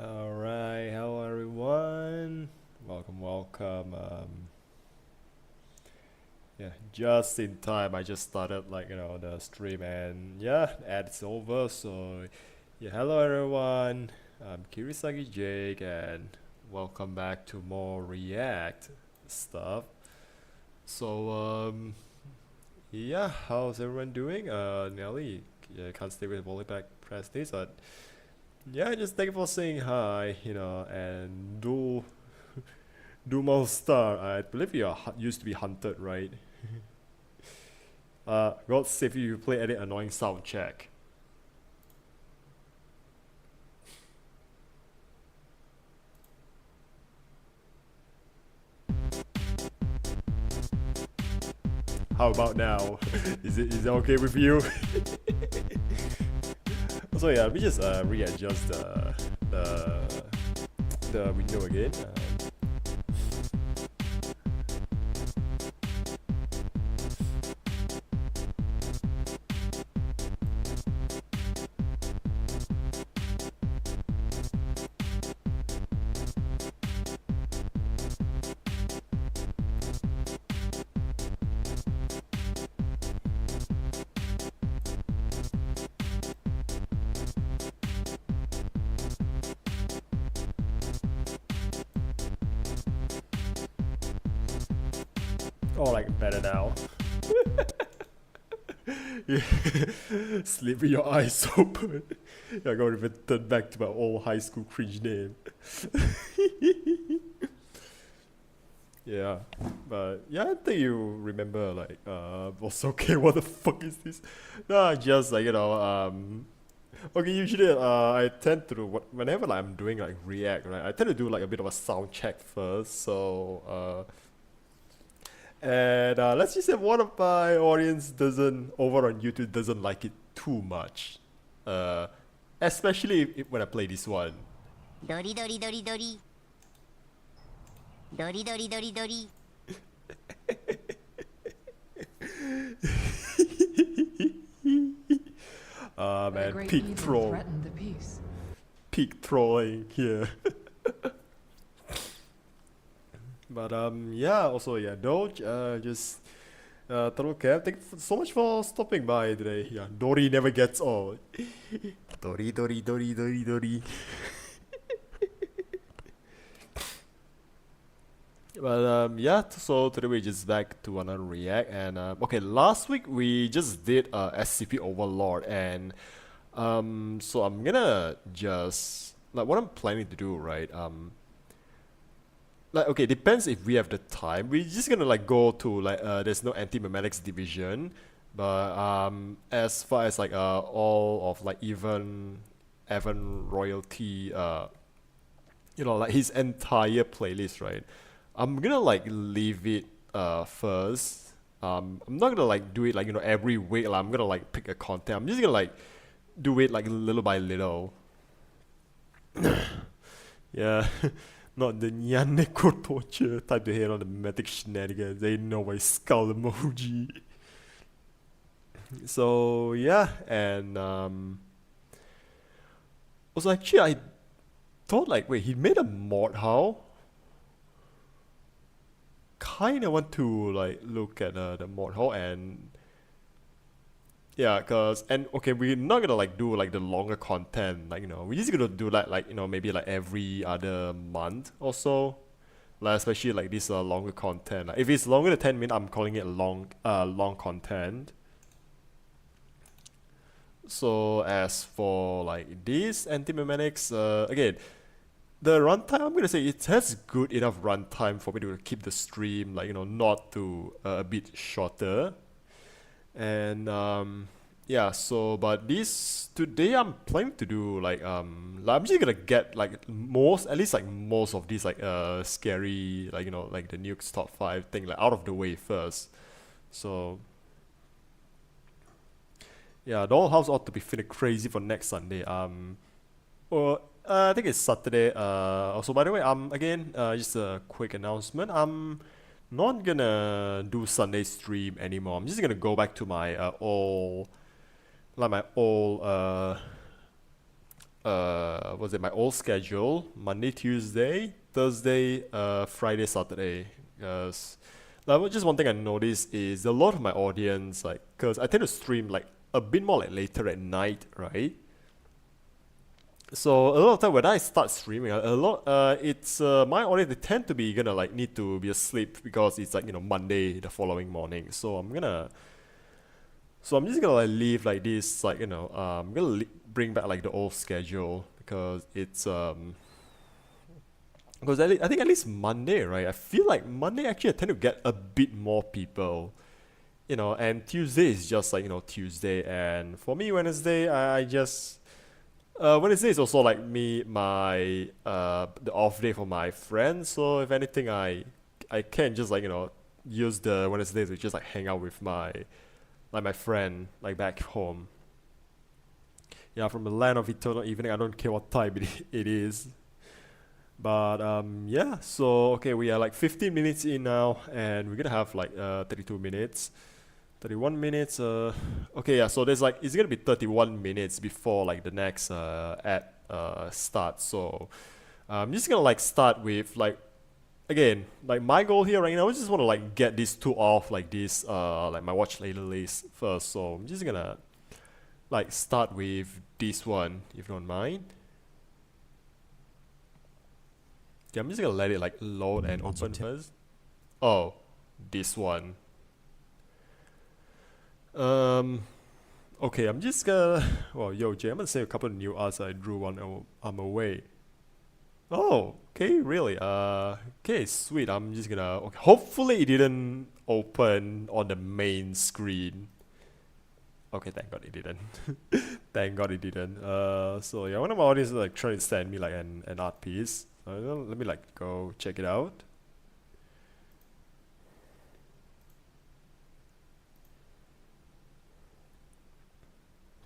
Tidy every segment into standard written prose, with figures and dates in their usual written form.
Alright, hello everyone. Welcome. Yeah, just in time. I just started the stream, and yeah, ads over. So yeah, hello everyone. I'm KirisakiJake, and welcome back to more React stuff. So yeah, how's everyone doing? Nelly, yeah, can't stay with Volleyback press this, but yeah, just thank you for saying hi, and do more star. I believe you are used to be hunted, right? God save you, play any annoying sound check. How about now? Is it okay with you? So yeah, let me just readjust the window again. Oh, like better now. Yeah. Sleep with your eyes open. I'm gonna return back to my old high school cringe name. Yeah, but yeah, I think you remember also okay, what the fuck is this? Nah, just Okay, usually I tend to do whenever like I'm doing like React, right? I tend to do like a bit of a sound check first. And let's just say one of my audience doesn't over on YouTube doesn't like it too much, uh, especially when I play this one. ドリドリドリドリドリドリドリドリ Ah But a man, great peak evil troll, threatened the peace. peak trolling here. But yeah, also yeah, Doge, just Taro Cam, thank you so much for stopping by today. Yeah, Dory never gets old. Dory, Dory, Dory, Dory, Dory. But yeah, so today we're just back to another React, and okay, last week we just did SCP Overlord, and so I'm gonna just like what I'm planning to do, right? Like okay, depends if we have the time. We're just gonna like go to like there's no anti-memetics division, but as far as like all of like Evan royalty you know like his entire playlist, right? I'm gonna like leave it first. I'm not gonna like do it like you know every week. Like, I'm gonna like pick a content. I'm just gonna like do it like little by little. Yeah, not the Nyaneko torture type to hate on the memetic shenanigans. They know my skull emoji. So yeah, and also actually I thought like wait he made a mod how? Kinda want to like look at the mod how and yeah, cause and okay we're not gonna like do like the longer content like you know we're just gonna do like you know maybe like every other month or so, like especially like this longer content. Like, if it's longer than 10 minutes, I'm calling it long content. So as for like this anti-memetics, again, the runtime, I'm gonna say it has good enough runtime for me to keep the stream like you know not too a bit shorter. And yeah, so but this today I'm planning to do like I'm just gonna get like most at least like most of these like scary like you know like the nukes top 5 thing like out of the way first. So yeah, the whole house ought to be feeling crazy for next Sunday. Well, I think it's Saturday. Also, by the way, again, just a quick announcement. I'm not gonna do Sunday stream anymore. I'm just gonna go back to my my old was it my old schedule? Monday, Tuesday, Thursday, Friday, Saturday. Cause like just one thing I noticed is a lot of my audience like, cause I tend to stream like a bit more like later at night, right? So a lot of time when I start streaming, a lot it's my audience they tend to be gonna like need to be asleep because it's like you know Monday the following morning. So I'm just gonna like leave like this like you know I'm gonna bring back like the old schedule because it's because I think at least Monday, right? I feel like Monday actually I tend to get a bit more people, you know, and Tuesday is just like you know Tuesday, and for me Wednesday I just Wednesday is also like the off day for my friends. So if anything, I can just like you know use the Wednesdays to just like hang out with my friend like back home. Yeah, from the land of eternal evening. I don't care what time it is. But yeah. So okay, we are like 15 minutes in now, and we're gonna have like 32 minutes. 31 minutes, okay, yeah, so there's like, it's gonna be 31 minutes before like the next ad starts, so I'm just gonna like start with like, again, like my goal here right now, I just wanna like get these two off like this, like my watch later list first, so I'm just gonna like start with this one, if you don't mind. Yeah, I'm just gonna let it like load and open first. Oh, this one. Okay, I'm just gonna. Well, yo, Jay, I'm gonna say a couple of new arts I drew while I'm away. Oh, okay, really? Okay, sweet. I'm just gonna. Okay, hopefully, it didn't open on the main screen. Okay, thank God it didn't. Thank God it didn't. So yeah, one of my audience is like trying to send me like an art piece. Let me like go check it out.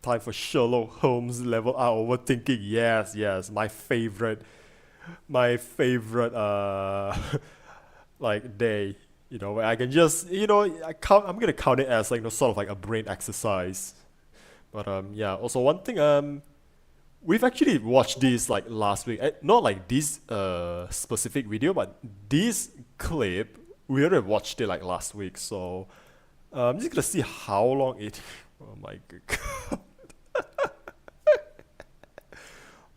Time for Sherlock Holmes level R overthinking. Yes, yes, my favorite like day. You know, where I can just I'm gonna count it as like sort of like a brain exercise. But yeah. Also one thing we've actually watched this like last week. Not like this specific video, but this clip we already watched it like last week. So I'm just gonna see how long it. Oh my god.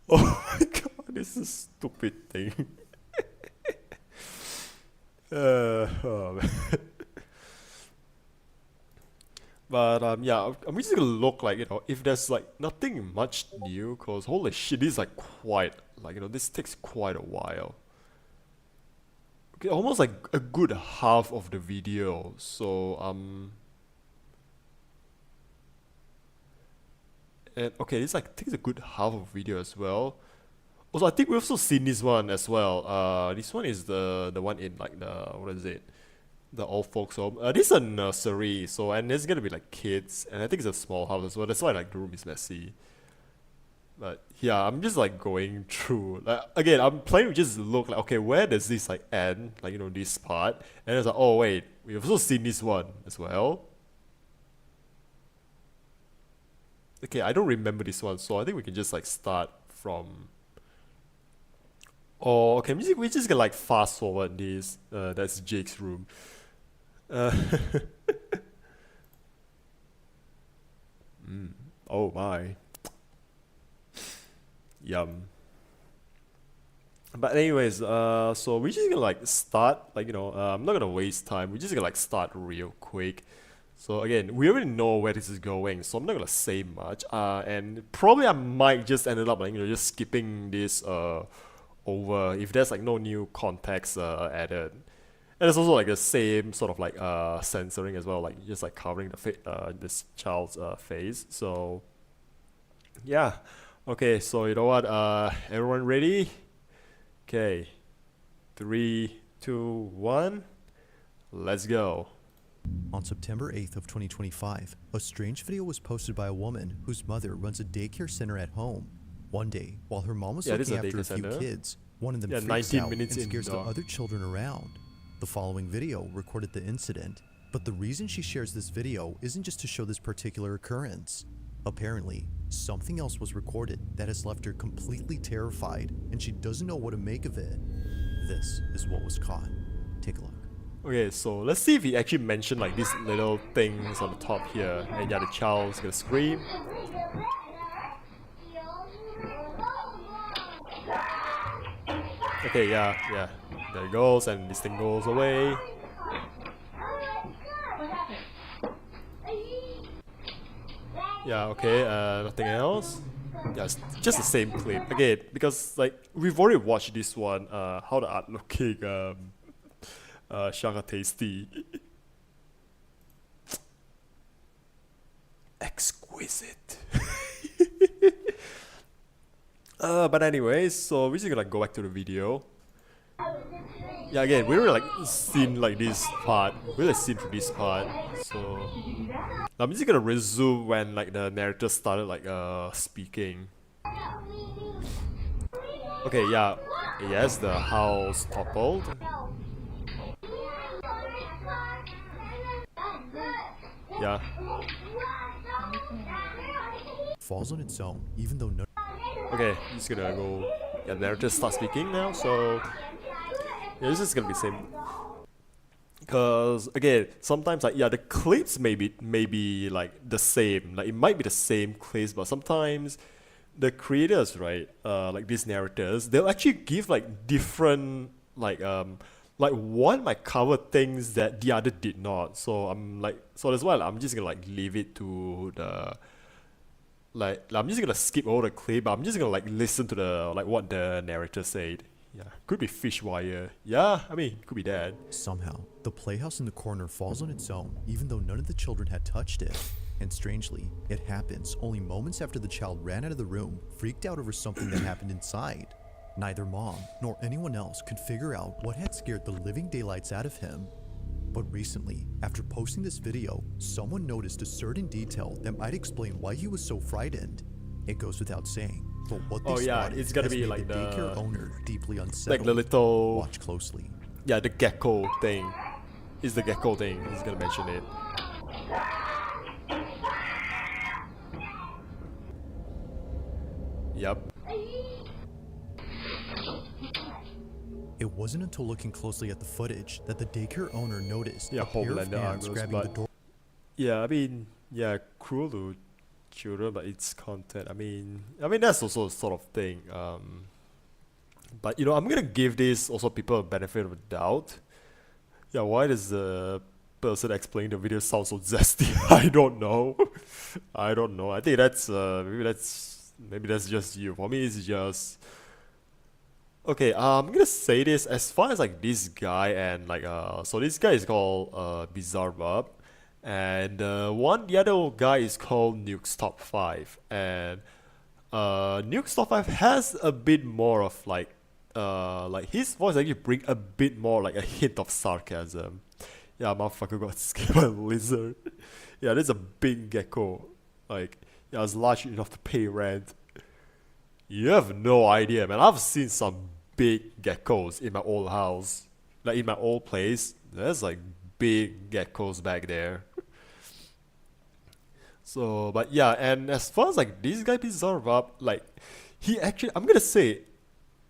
Oh my god, this is a stupid thing. Oh man. But yeah, I'm just gonna look like if there's like nothing much new, cause holy shit, this is like quite like this takes quite a while. Okay, almost like a good half of the video. So and okay, this like takes a good half of video as well. Also, I think we've also seen this one as well. This one is the one in like the what is it? The old folks home. This is a nursery, so and there's gonna be like kids, and I think it's a small house as well. That's why like the room is messy. But yeah, I'm just like going through. Like again, I'm planning to just look like okay, where does this like end? Like this part, and it's like oh wait, we've also seen this one as well. Okay, I don't remember this one, so I think we can just like start from. Oh, okay, we just gonna like fast forward this. That's Jake's room. Uh, oh my. Yum. But anyways, so we're just gonna like start, like I'm not gonna waste time. We're just gonna like start real quick. So again, we already know where this is going, so I'm not gonna say much. And probably I might just ended up like just skipping this over if there's like no new context added. And it's also like the same sort of like censoring as well, like just like covering this child's face. So yeah, okay. So you know what? Everyone ready? Okay, 3, 2, 1, let's go. On September 8th of 2025, a strange video was posted by a woman whose mother runs a daycare center at home. One day, while her mom was looking after a few kids, one of them freaks 19 out minutes and in, scares the dog. other children around. The following video recorded the incident, but the reason she shares this video isn't just to show this particular occurrence. Apparently, something else was recorded that has left her completely terrified, and she doesn't know what to make of it. This is what was caught. Take a look. Okay, so let's see if he actually mentioned like these little things on the top here. And yeah, the child's gonna scream. Okay, yeah. There it goes, and this thing goes away. Yeah, okay, nothing else. Yeah, it's just the same clip. Again, because like we've already watched this one, how the art looking, Shaka tasty. Exquisite. But anyways, so we're just gonna go back to the video. Yeah, again, we really like seen like this part. We really seen through this part. So I'm just gonna resume when like the narrator started like speaking. Okay, yeah. Yes, the house toppled. Yeah. Falls on its own, even though Okay, just gonna go. Yeah, narrator starts speaking now, so yeah, this is gonna be the same. Cause again, sometimes like yeah, the clips may be like the same. Like it might be the same clips, but sometimes the creators, right, like these narrators, they'll actually give like different like one might cover things that the other did not. So that's why I'm just gonna like leave it to the I'm just gonna skip over the clip, but I'm just gonna like listen to the like what the narrator said. Yeah, could be fish wire. Yeah, I mean, could be that. somehow, the playhouse in the corner falls on its own, even though none of the children had touched it. And strangely, it happens only moments after the child ran out of the room, freaked out over something that happened inside. Neither mom nor anyone else could figure out what had scared the living daylights out of him. But recently, after posting this video, someone noticed a certain detail that might explain why he was so frightened. It goes without saying, but what they spotted it's gonna has be made like the daycare owner deeply unsettled. like the little, Watch closely. yeah, the gecko thing. Is the gecko thing. He's gonna mention it. Yep. It wasn't until looking closely at the footage that the daycare owner noticed Yeah, a pair of Homelander hands Argos, grabbing the but door. yeah, I mean, yeah, cruel to children, but it's content. I mean that's also a sort of thing. But you know, I'm gonna give this also people a benefit of the doubt. Yeah, why does the person explaining the video sound so zesty? I don't know. I don't know. I think that's maybe that's just you. For me, it's just okay. I'm gonna say this as far as like this guy and like so this guy is called Bizarre Bub, and the other guy is called Nuke's Top 5, and Nuke's Top 5 has a bit more of like his voice actually bring a bit more like a hint of sarcasm. Yeah, motherfucker got scared by a lizard. Yeah, there's a big gecko. Like, yeah, it's large enough to pay rent. You have no idea, man. I've seen some big geckos in my old house. Like in my old place, there's like big geckos back there. So, but yeah, and as far as like this guy Bizarre Rob, like he actually, I'm gonna say,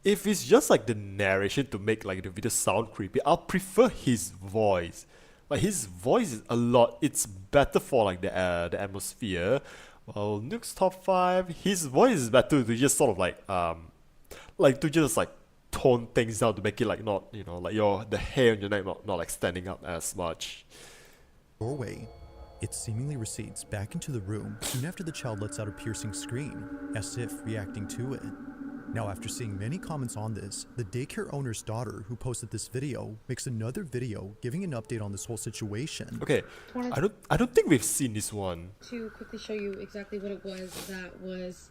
if it's just like the narration to make like the video sound creepy, I'll prefer his voice. Like his voice is a lot. It's better for like the atmosphere. Well, Nuke's Top 5, his voice is better to just sort of like to just like tone things down to make it like not, you know, like the hair on your neck not like standing up as much. Doorway. It seemingly recedes back into the room soon after the child lets out a piercing scream, as if reacting to it. Now, after seeing many comments on this, the daycare owner's daughter, who posted this video, makes another video giving an update on this whole situation. Okay, I don't think we've seen this one. To quickly show you exactly what it was that was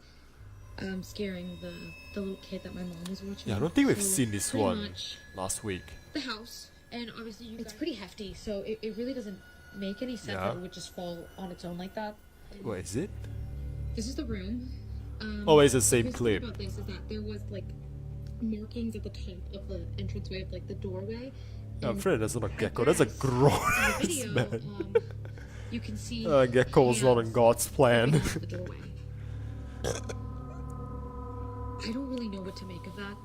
scaring the little kid that my mom was watching. Yeah, I don't think we've So seen this pretty one much last week. the house, and obviously it's pretty hefty, so it really doesn't make any sense Yeah. that it would just fall on its own like that. What is it? This is the room. Oh, it's the same Here's the clip. thing about this is that there was like markings at the top of the entranceway of like the doorway. I'm and afraid that's not a I gecko. That's a guess grown in the ass video, man. you can see Gecko was not in hands God's plan. coming out of the doorway. I don't really know what to make of that.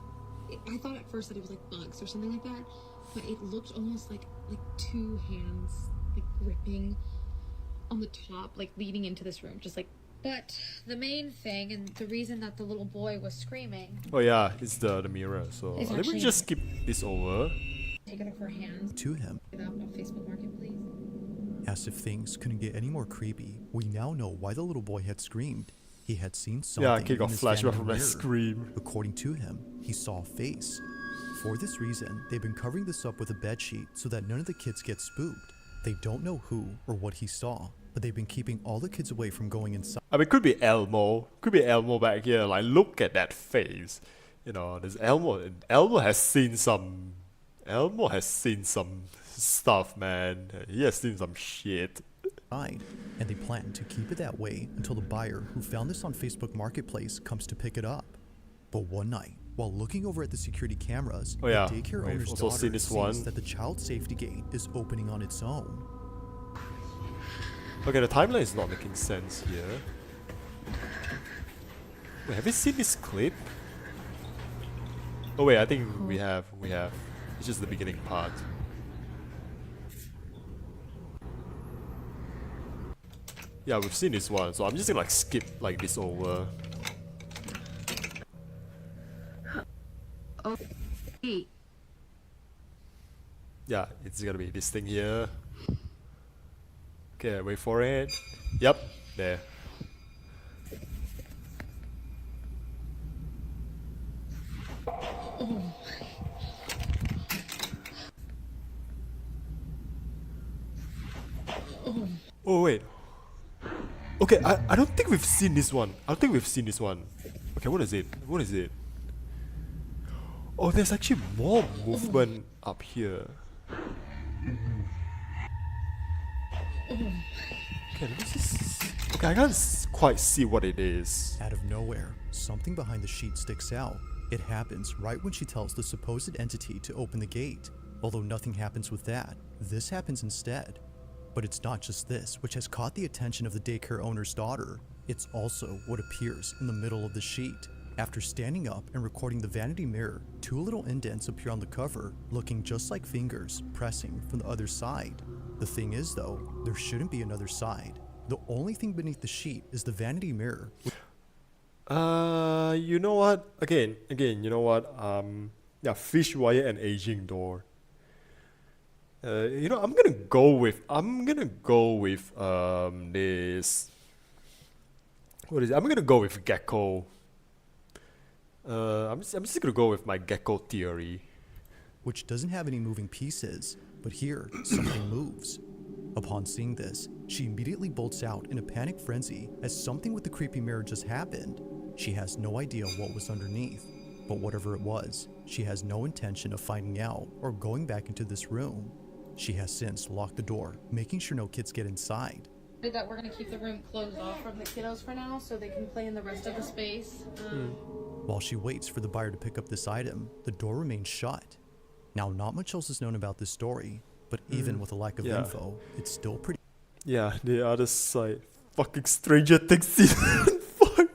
I thought at first that it was like bugs or something like that, but it looked almost like two hands like gripping on the top, like leading into this room, just like. But the main thing and the reason that the little boy was screaming. Oh yeah, it's the mirror. So It's let me actually- just skip this over. Take it off her hands. To him, That on Facebook Marketplace. as if things couldn't get any more creepy, we now know why the little boy had screamed. He had seen something Yeah, kid in got his flashback family from that mirror. scream. According to him, he saw a face. For this reason, they've been covering this up with a bedsheet so that none of the kids get spooked. They don't know who or what he saw, but they've been keeping all the kids away from going inside. I mean, could be Elmo. Could be Elmo back here. Like, look at that face. You know, there's Elmo. And Elmo has seen some. Elmo has seen some stuff, man. He has seen some shit. And they plan to keep it that way until the buyer who found this on Facebook Marketplace comes to pick it up. But one night, while looking over at the security cameras, Oh, yeah. the daycare We've owner's also daughter seen this sees one. that the child safety gate is opening on its own. Okay, the timeline is not making sense here. Wait, have you seen this clip? Oh wait, I think we have. It's just the beginning part. Yeah, we've seen this one, so I'm just gonna like skip like this over. Okay. Yeah, it's gonna be this thing here. Okay, wait for it. Yep, there. Oh wait. Okay, I don't think we've seen this one. I don't think we've seen this one. Okay, what is it? What is it? Oh, there's actually more movement up here. Okay, let me just... Okay, I can't quite see what it is. Out of nowhere, something behind the sheet sticks out. It happens right when she tells the supposed entity to open the gate. Although nothing happens with that, this happens instead. But it's not just this which has caught the attention of the daycare owner's daughter. It's also what appears in the middle of the sheet. After standing up and recording the vanity mirror, two little indents appear on the cover, looking just like fingers pressing from the other side. The thing is though, there shouldn't be another side. The only thing beneath the sheet is the vanity mirror. You know what? Again, you know what? Yeah, fish wire and aging door. You know, I'm gonna go with this. What is it? I'm gonna go with gecko. I'm just gonna go with my gecko theory. Which doesn't have any moving pieces, but here, something moves. Upon seeing this, she immediately bolts out in a panic frenzy as something with the creepy mirror just happened. She has no idea what was underneath, but whatever it was, she has no intention of finding out or going back into this room. She has since locked the door, making sure no kids get inside. That we're gonna keep the room closed off from the kiddos for now so they can play in the rest of the space. While she waits for the buyer to pick up this item, the door remains shut. Now, not much else is known about this story, but even with a lack of info, it's still pretty... Yeah, the other side. Fucking Stranger Things season 5.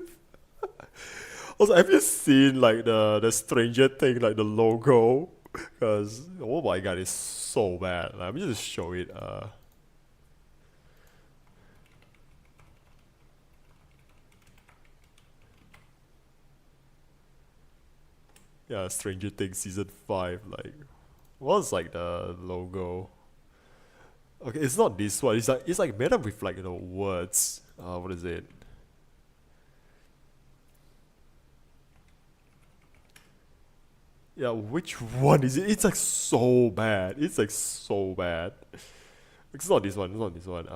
Also, have you seen like the Stranger Thing, like the logo? Because, oh my god, it's so bad. Let me just show it. Yeah, Stranger Things season 5, like, what's like the logo? Okay, it's not this one. It's like made up with like, you know, words. What is it? Yeah, which one is it? It's like so bad. It's like so bad. It's not this one. It's not this one.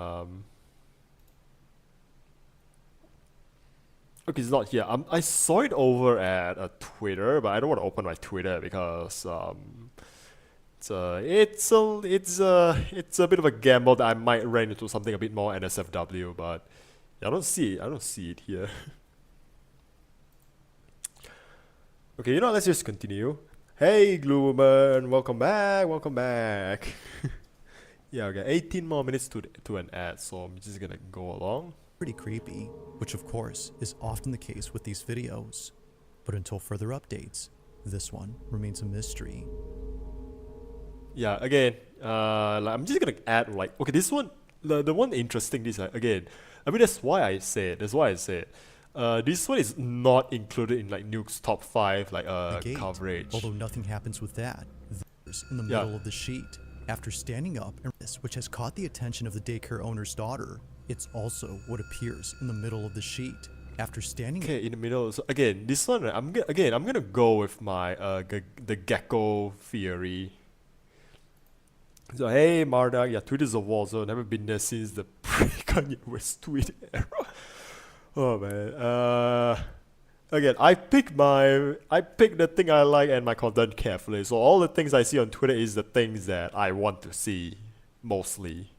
Okay, it's not here. I saw it over at Twitter, but I don't want to open my Twitter because it's a bit of a gamble that I might run into something a bit more NSFW, but yeah, I don't see it here. Okay, you know, let's just continue. Hey, Glooman, welcome back. Yeah, okay, 18 more minutes to an ad, so I'm just gonna go along. pretty creepy, which of course is often the case with these videos. But until further updates, this one remains a mystery. Yeah, again, like, I'm just gonna add like, okay, this one, the one interesting is again, I mean that's why I say it. This one is not included in like Nuke's top 5 like Gate, coverage. although nothing happens with that. There's in the middle of the sheet. After standing up, and this, which has caught the attention of the daycare owner's daughter, it's also what appears in the middle of the sheet. After standing in the middle. So again, this one, I'm gonna go with my the gecko theory. So hey Marda, yeah, Twitter's a war zone. Never been there since the pre-Kanye West tweet era. Oh man. Again, I pick the thing I like and my content carefully. So all the things I see on Twitter is the things that I want to see, mostly.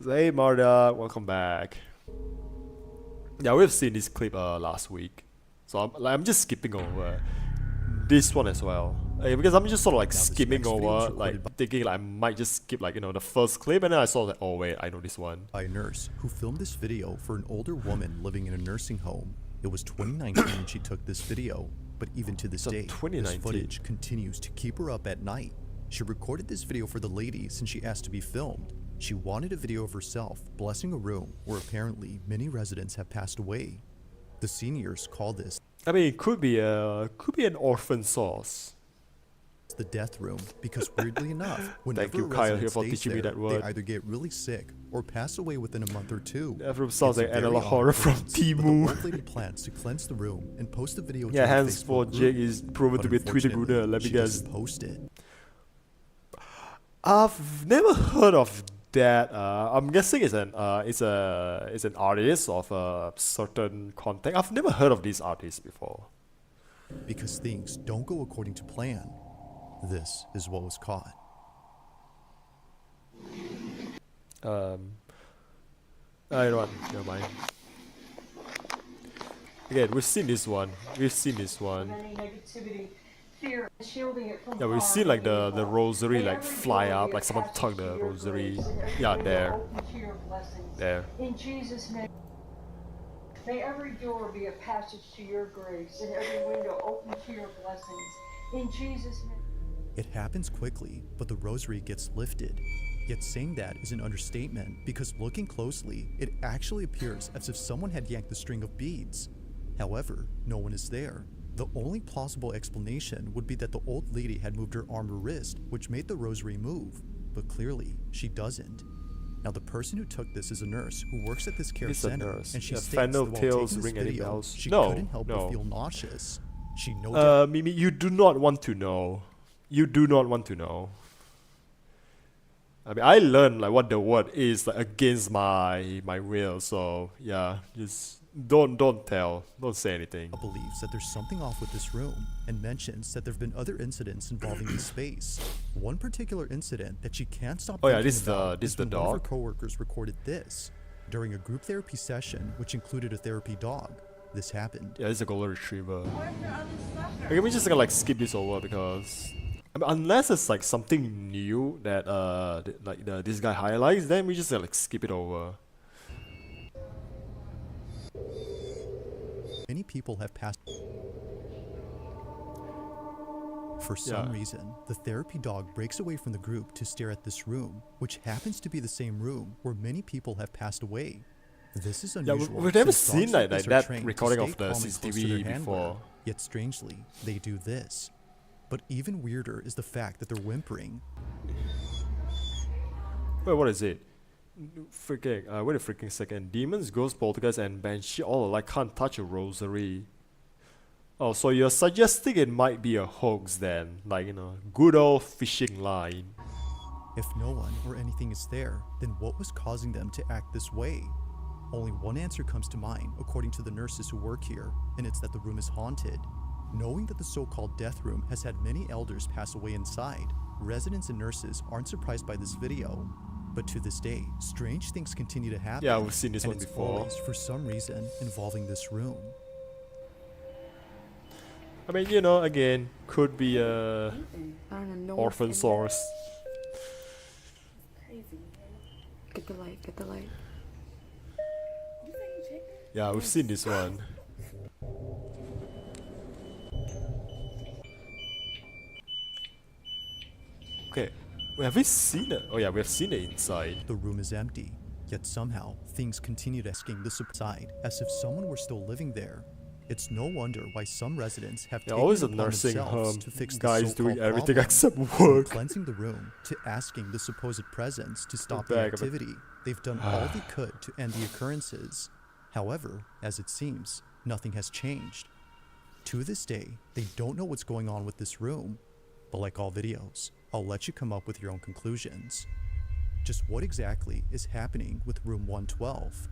So, hey Marda, welcome back. Yeah, we've seen this clip last week, so I'm just skipping over this one as well. Because I'm just sort of like skimming over, like thinking like I might just skip like, you know, the first clip, and then I saw that, oh wait, I know this one. By a nurse who filmed this video for an older woman living in a nursing home. It was 2019 when she took this video, but even to this day, this footage continues to keep her up at night. She recorded this video for the lady since she asked to be filmed. She wanted a video of herself blessing a room where apparently many residents have passed away. The seniors call this, I mean, it could be an orphan source. the death room, because weirdly enough, whenever Thank you, a Kyle, resident here for stays teaching me there, that word. they either get really sick or pass away within a month or two. That room sounds It's like very analog odd horror from occurrence, but the Timu. old lady plans to cleanse the room and post the video to Yeah, her henceforth Facebook Jake group. is proven But to be a Twitter unfortunately, gooner. Let me she guess. doesn't post it. I've never heard of that I'm guessing is an is an artist of a certain content. I've never heard of these artists before. Because things don't go according to plan, this is what was caught. I don't want, never mind. Again, we've seen this one. We've seen this one. Yeah, we've seen like the rosary like fly up, like someone tuck the rosary. Yeah, there. There. In Jesus' name, may every door be a passage to your grace and every window open to your blessings. In Jesus' name. It happens quickly, but the rosary gets lifted. Yet saying that is an understatement because looking closely, it actually appears as if someone had yanked the string of beads. However, no one is there. The only plausible explanation would be that the old lady had moved her arm or wrist, which made the rosary move, but clearly she doesn't. Now the person who took this is a nurse who works at this care It's a center, nurse. and she Yeah, states Fennel that while Tales taking this ring any video, bells? she No, couldn't help no. but feel nauseous. She no doubt Mimi, you do not want to know. You do not want to know. I mean, I learned like what the word is like against my will. So yeah, just don't tell, don't say anything. believes that there's something off with this room and mentions that there have been other incidents involving this space. One particular incident that she can't stop Oh yeah, thinking this is the about this is the when one of her dog. coworkers recorded this during a group therapy session, which included a therapy dog. This happened. Yeah, it's a golden retriever. Okay, we just gonna like skip this over because I mean, unless it's like something new that this guy highlights, then we just like skip it over. Many people have passed. For some Yeah. reason, the therapy dog breaks away from the group to stare at this room, which happens to be the same room where many people have passed away. This is Yeah, unusual. we've never since dogs seen like this are that trained to recording stay of the calm and close to their CCTV handler, before. Yet strangely, they do this. But even weirder is the fact that they're whimpering. Wait, what is it? Freaking, wait a freaking second. Demons, ghosts, poltergeists, and banshee all alike can't touch a rosary. Oh, so you're suggesting it might be a hoax then? Like, you know, good old fishing line. If no one or anything is there, then what was causing them to act this way? Only one answer comes to mind, according to the nurses who work here, and it's that the room is haunted. Knowing that the so-called death room has had many elders pass away inside, residents and nurses aren't surprised by this video. But to this day, strange things continue to happen. Yeah, we've seen this and one it's before. always, for some reason, involving this room. I mean, you know, again, could be a I don't know. orphan source. Crazy. Get the light. Get the light. Yeah, we've seen this one. Okay, have we seen it? Oh yeah, we have seen it inside. The room is empty, yet somehow things continue to asking the subside as if someone were still living there. It's no wonder why some residents have Yeah, taken always it a upon nursing themselves home. to fix the Guys doing so-called everything problem. except From work. cleansing the room to asking the supposed presence to stop the back of it. activity. They've done all they could to end the occurrences. However, as it seems, nothing has changed. To this day, they don't know what's going on with this room. But like all videos, I'll let you come up with your own conclusions. Just what exactly is happening with room 112?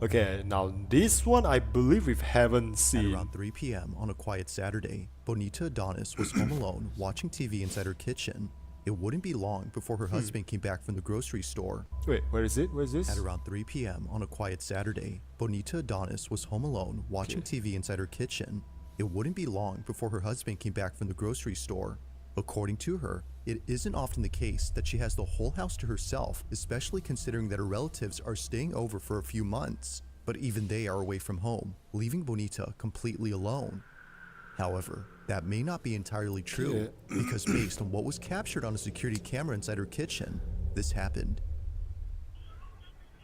Okay, now this one I believe we haven't At seen. around 3 p.m. on a quiet Saturday, Bonita Adonis was home alone watching TV inside her kitchen. It wouldn't be long before her husband came back from the grocery store. Wait, where is it? Where is this? At around 3 p.m. on a quiet Saturday, Bonita Adonis was home alone watching TV inside her kitchen. It wouldn't be long before her husband came back from the grocery store. According to her, it isn't often the case that she has the whole house to herself, especially considering that her relatives are staying over for a few months. But even they are away from home, leaving Bonita completely alone. However, that may not be entirely true, because based on what was captured on a security camera inside her kitchen, this happened.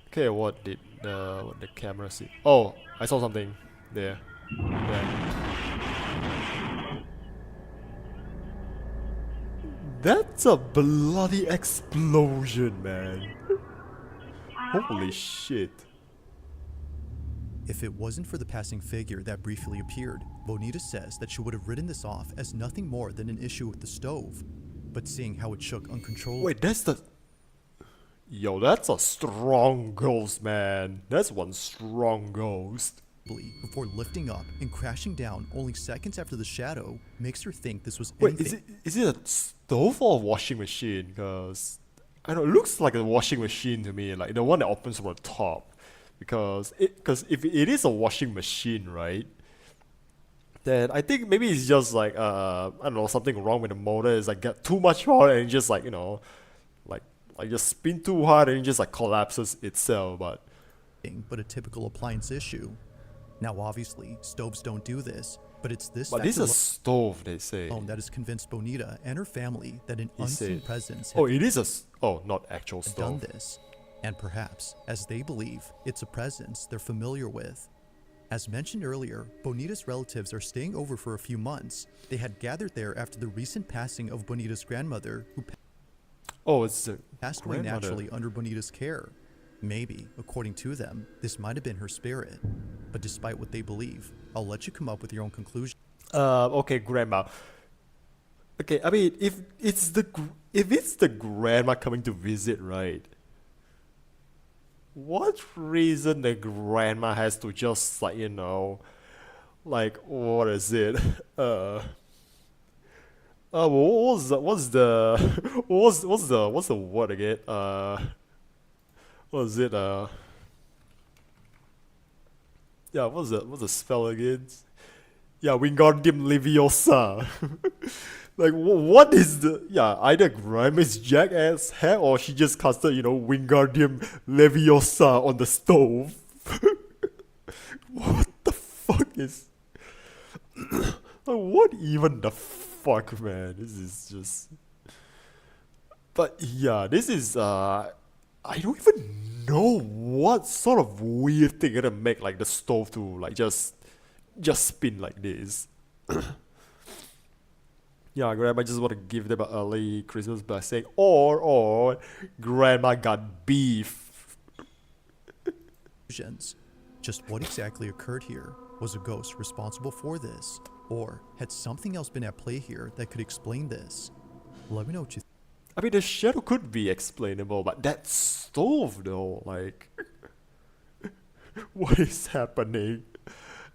Okay, what did the camera see? Oh, I saw something there. That's a bloody explosion, man. Holy shit. If it wasn't for the passing figure that briefly appeared, Bonita says that she would have written this off as nothing more than an issue with the stove. but seeing how it shook uncontrollably. Wait, that's the... Yo, that's a strong ghost, man. That's one strong ghost. Before lifting up and crashing down only seconds after the shadow makes her think this was Wait, anything. is it a stove or a washing machine? Because I don't know, it looks like a washing machine to me, like the one that opens from the top. Because if it is a washing machine, right? Then I think maybe it's just like I don't know, something wrong with the motor. It's like get too much power and it just like, you know, like just spin too hard and it just like collapses itself. But a typical appliance issue. Now obviously, stoves don't do this, but it's this this is a stove, they say. that has convinced Bonita and her family that an He unseen said- presence Oh, it is not actual had stove. done this. And perhaps, as they believe, it's a presence they're familiar with. As mentioned earlier, Bonita's relatives are staying over for a few months. They had gathered there after the recent passing of Bonita's grandmother, who Oh, it's the passed away grandmother. naturally under Bonita's care. Maybe, according to them, this might have been her spirit. But despite what they believe, I'll let you come up with your own conclusion. Okay, grandma. Okay, I mean, if it's the grandma coming to visit, right? What reason the grandma has to just like, you know, like what is it? What's the word again? What is it? Yeah, what's the spell again? Yeah, Wingardium Leviosa. Like, what is the... Yeah, either Grandma's jackass hair or she just casted, you know, Wingardium Leviosa on the stove. What the fuck is... Like, what even the fuck, man? This is just... But yeah, this is... I don't even know what sort of weird thing gonna make, like, the stove to, like, just spin like this. Yeah, Grandma just want to give them an early Christmas blessing, or Grandma got beef. Conclusions. Just what exactly occurred here? Was a ghost responsible for this? Or had something else been at play here that could explain this? Let me know what you I mean, the shadow could be explainable, but that stove though, like, what is happening?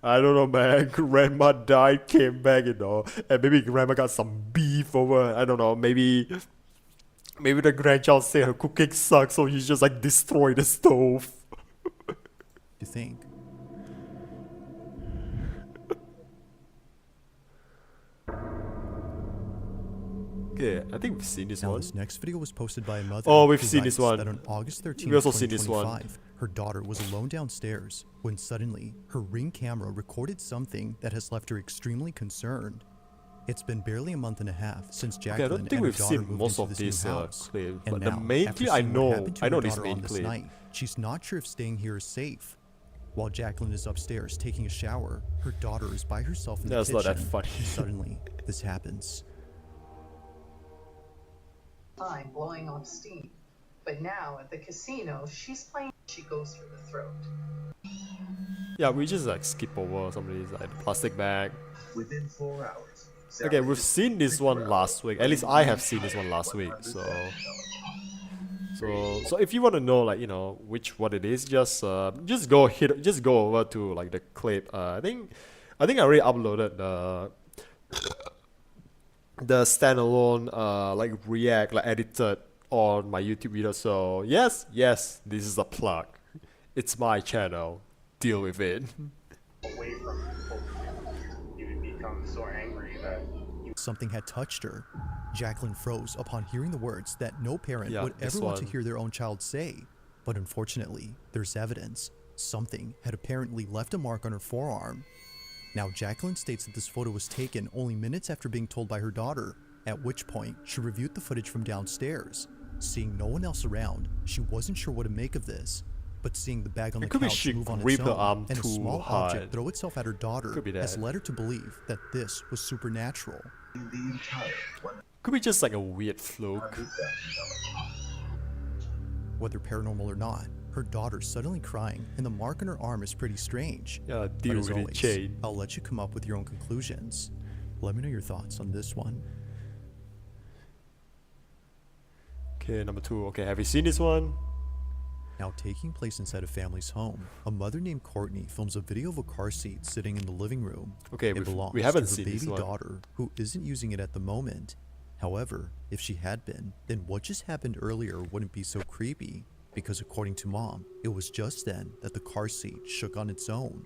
I don't know, man. Grandma died, came back, you know, and maybe Grandma got some beef over. I don't know. Maybe the grandchild said her cooking sucks, so he just like destroyed the stove. think. Yeah, I think we've seen this Now, one. this next video was posted by a mother. Oh, we've who seen this writes one. That on August 13th, We also seen this one. 2025, her daughter was alone downstairs when suddenly her Ring camera recorded something that has left her extremely concerned. It's been barely a month and a half since Okay, I Jacqueline don't and think her we've daughter seen moved most into of this new these house. clips, And but the now, main after clip I seeing what happened to know her this daughter main on this clip. night, she's not sure if staying here is safe. While Jacqueline is upstairs taking a shower, her daughter is by herself in the That's kitchen. not that funny. And suddenly, this happens. Time blowing off steam. But now at the casino, she's playing. She goes for the throat. Yeah, we just like skip over some of these like plastic bag. Within 4 hours. Okay, we've seen this one last week. At least I have seen this one last week. So if you want to know like, you know, which one it is, just go over to like the clip. I think I already uploaded the standalone like react like edited on my YouTube video. So yes, this is a plug. It's my channel. Deal with it. Away from people, you would become so angry that you Something had touched her. Jacqueline froze upon hearing the words that no parent Yeah, would this ever want to one. hear their own child say. But unfortunately, there's evidence. Something had apparently left a mark on her forearm. Now, Jacqueline states that this photo was taken only minutes after being told by her daughter, at which point she reviewed the footage from downstairs. Seeing no one else around, she wasn't sure what to make of this. But seeing the bag on the It could be couch she move on gripped its her own arm and a too small hard. object throw itself at her daughter Could be has that. led her to believe that this was supernatural. The entire Could be just like a weird fluke. Whether paranormal or not, her daughter's suddenly crying and the mark on her arm is pretty strange. Yeah, But deal as with it, always, Chain. I'll let you come up with your own conclusions. Let me know your thoughts on this one. Okay, number 2. Okay, have you seen this one? Now taking place inside a family's home, a mother named Courtney films a video of a car seat sitting in the living room. Okay, It belongs we haven't to her seen this baby one. daughter, who isn't using it at the moment. However, if she had been, then what just happened earlier wouldn't be so creepy, because according to Mom, it was just then that the car seat shook on its own.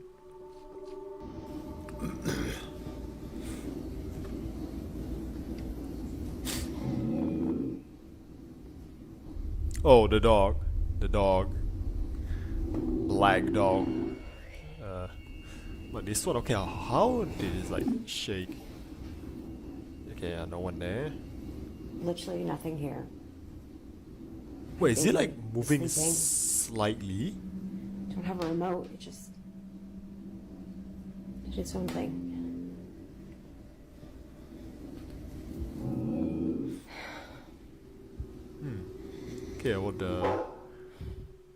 Oh, the dog. The dog. Black dog. But this one, okay, how did it like shake? Okay, no one there. Literally nothing here. Wait, is it like Sleeping. moving Sleeping. slightly? Don't have a remote. It did its own thing. Okay, what the...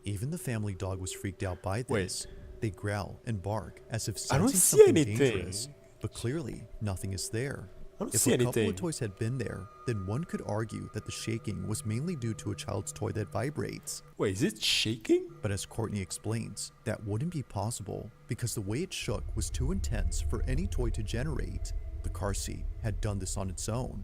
Even the family dog was freaked out by this. Wait. They growl and bark as if I don't sensing see something anything. dangerous, but clearly nothing is there. I don't If see a couple anything. of toys had been there, then one could argue that the shaking was mainly due to a child's toy that vibrates. Wait, is it shaking? But as Courtney explains, that wouldn't be possible because the way it shook was too intense for any toy to generate. The car seat had done this on its own.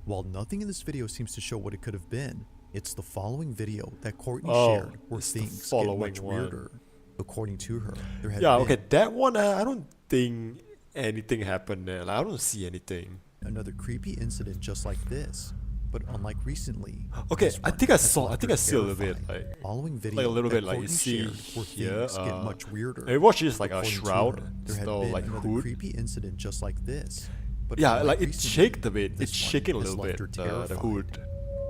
While nothing in this video seems to show what it could have been, it's the following video that Courtney shared where it's the things get following much one. weirder. According to her, there had Yeah, been okay, that one, I don't think anything happened there. Like, I don't see anything. another creepy incident just like this. But unlike recently, Okay, this I one think I has saw, I left think her I see a little bit, terrified. like Following video a little that bit, like you Courtney see shared where here. things get much weirder. It was just like a According to shroud. her, There's there had no been like another hood. creepy incident just like this. But Yeah, unlike like it recently, shaked a bit. this It's one shaking a has little left bit. her The terrified. hood.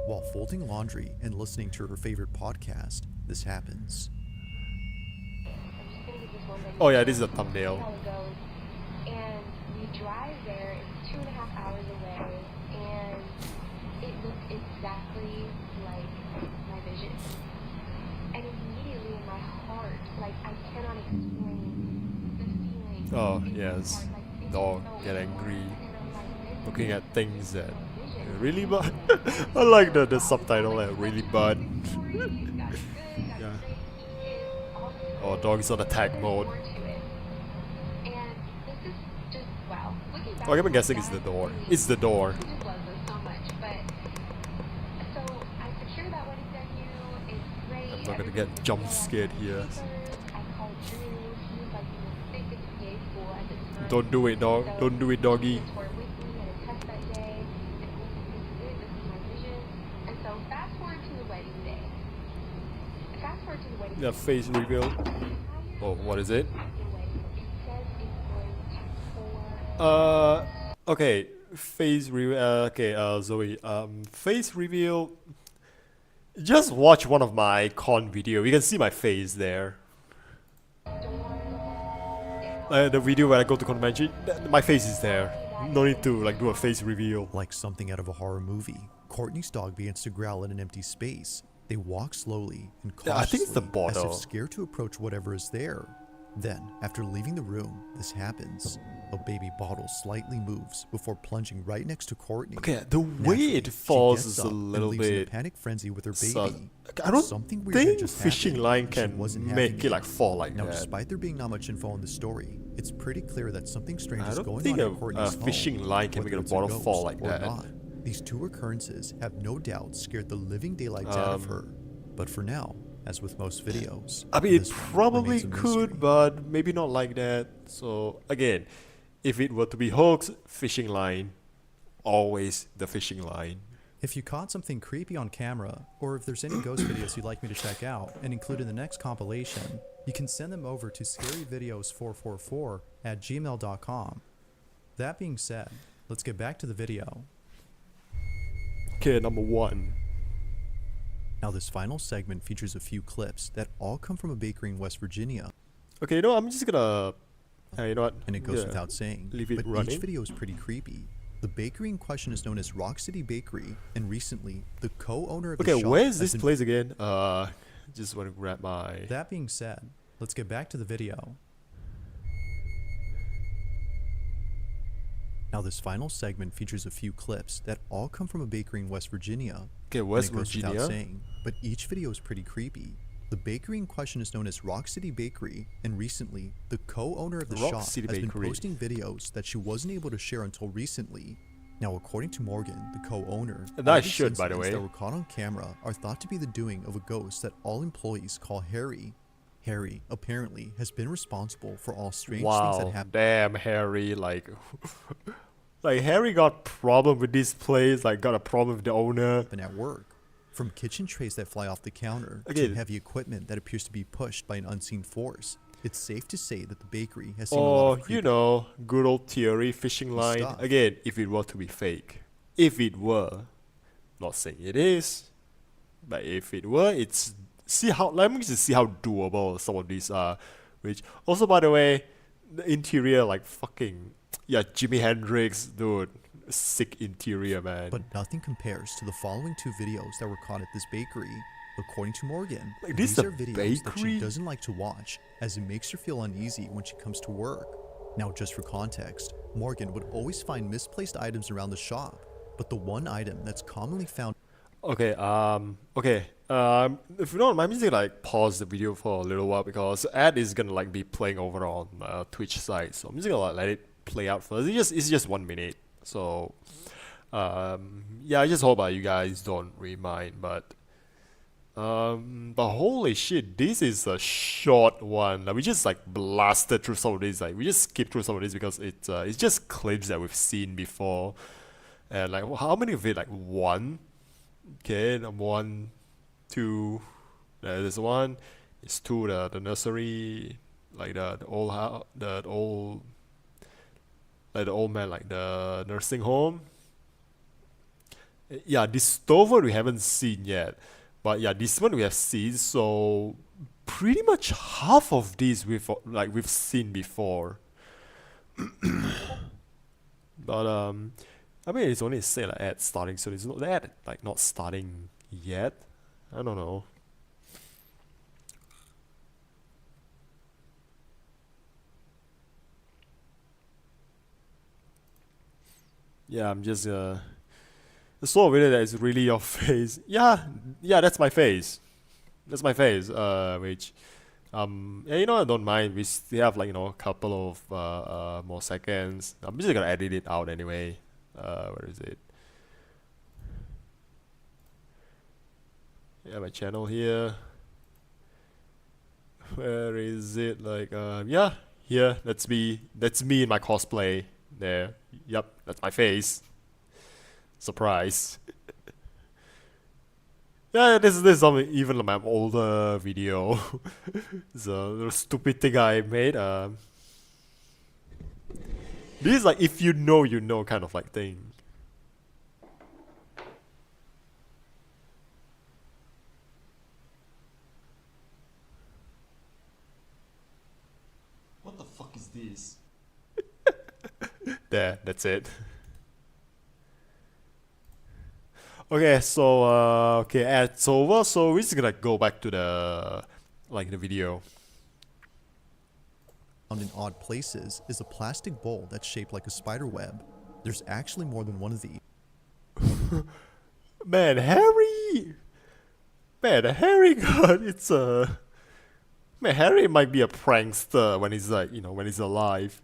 While folding laundry and listening to her favorite podcast, this happens. Oh yeah, this is a thumbnail. And we drive there, it's 2.5 hours away, and it looked exactly like my vision. And immediately in my heart, like I cannot explain the feeling. Oh in my yes, heart, like, it's dog so get angry, and I'm like, looking at things that really bad. I like the subtitle that really bad. Yeah. Oh, dog is on attack mode. Okay, I'm guessing it's the door. It's the door. I'm not gonna get jump scared here. Don't do it, dog. Don't do it, doggy. Yeah, face reveal. Oh, what is it? Okay, face reveal. Okay, Zoe. Face reveal. Just watch one of my con video. You can see my face there. The video where I go to convention, my face is there. No need to like do a face reveal. Like something out of a horror movie, Courtney's dog begins to growl in an empty space. They walk slowly and cautiously, Yeah, I think it's the as bottle. if scared to approach whatever is there. Then, after leaving the room, this happens. A baby bottle slightly moves before plunging right next to Courtney. Okay, the way Naturally, it she falls gets is a up and little leaves in a bit panic frenzy with her baby. sus. I don't Something weird had think just fishing happened, line and she can wasn't make having it like fall like Now, that. despite there being not much info on the story, it's pretty clear that something strange I is don't going think on a- in Courtney's a fishing home, line can make whether a it's bottle ghost fall like or that. not. These two occurrences have no doubt scared the living daylights out of her. But for now, as with most videos, I mean, it this one probably remains a could, mystery. but maybe not like that. So again, if it were to be hoax, fishing line, always the fishing line. If you caught something creepy on camera, or if there's any ghost videos you'd like me to check out and include in the next compilation, you can send them over to scaryvideos444@gmail.com. That being said, let's get back to the video. Okay, number 1. Now this final segment features a few clips that all come from a bakery in West Virginia. Okay, you know, I'm just gonna, you know what? And it goes Yeah, without saying, leave it but running. each video is pretty creepy. The bakery in question is known as Rock City Bakery, and recently, the co-owner of the Okay, shop where is has this been- place again? Just want to grab my. That being said, let's get back to the video. Now this final segment features a few clips that all come from a bakery in West Virginia. Okay, And West it goes without Virginia. saying, but each video is pretty creepy. The bakery in question is known as Rock City Bakery, and recently, the co-owner of the Rock shop City has been Bakery. posting videos that she wasn't able to share until recently. Now, according to Morgan, the co-owner, And all I these should, by the incidents way. that were caught on camera are thought to be the doing of a ghost that all employees call Harry. Harry, apparently, has been responsible for all strange things that Wow, happen. damn Harry, like, like Harry got problem with this place, like got a problem with the owner. At work. From kitchen trays that fly off the counter Okay. to heavy equipment that appears to be pushed by an unseen force, it's safe to say that the bakery has seen a lot Or, of creepy you know, good old theory, fishing line. stuff. Again, if it were to be fake. If it were. Not saying it is. But if it were, it's... See how... Let me just see how doable some of these are. Which... Also, by the way, the interior, like, fucking... Yeah, Jimi Hendrix, dude. Sick interior, man. But nothing compares to the following two videos that were caught at this bakery. According to Morgan, Like, this these is a are videos that bakery? she doesn't like to watch, as it makes her feel uneasy when she comes to work. Now, just for context, Morgan would always find misplaced items around the shop, but the one item that's commonly found Okay, if you don't mind, I'm just gonna like pause the video for a little while because ad is gonna like be playing over on Twitch side, so I'm just gonna like, let it play out first. It's just 1 minute, so yeah, I just hope you guys don't remind, but holy shit, this is a short one. Like, we just like blasted through some of these, like we just skipped through some of these because it's just clips that we've seen before, and like how many of it? Like one. Okay, one, two, there's one, it's two, the nursery, like the old house, the old man, like the nursing home. Yeah, this stove one we haven't seen yet, but yeah, this one we have seen, so pretty much half of these we've seen before. But I mean, it's only say like ad starting, so it's not the ad like not starting yet. I don't know. Yeah, I'm just the sort of video that is really your face. Yeah, that's my face. That's my face. Which yeah, you know, I don't mind. We still have like, you know, a couple of more seconds. I'm just gonna edit it out anyway. Where is it? Yeah, my channel here. Where is it? Like, yeah, here. That's me in my cosplay. There. Yep, that's my face. Surprise. Yeah, this is some even my older video. It's a little stupid thing I made. This is like if you know kind of like thing. What the fuck is this? There, that's it. Okay, so okay, ads over. So we're just gonna go back to the the video. found in odd places is a plastic bowl that's shaped like a spider web. There's actually more than one of these. Man, Harry got it's a man. Harry might be a prankster when he's like, you know, when he's alive.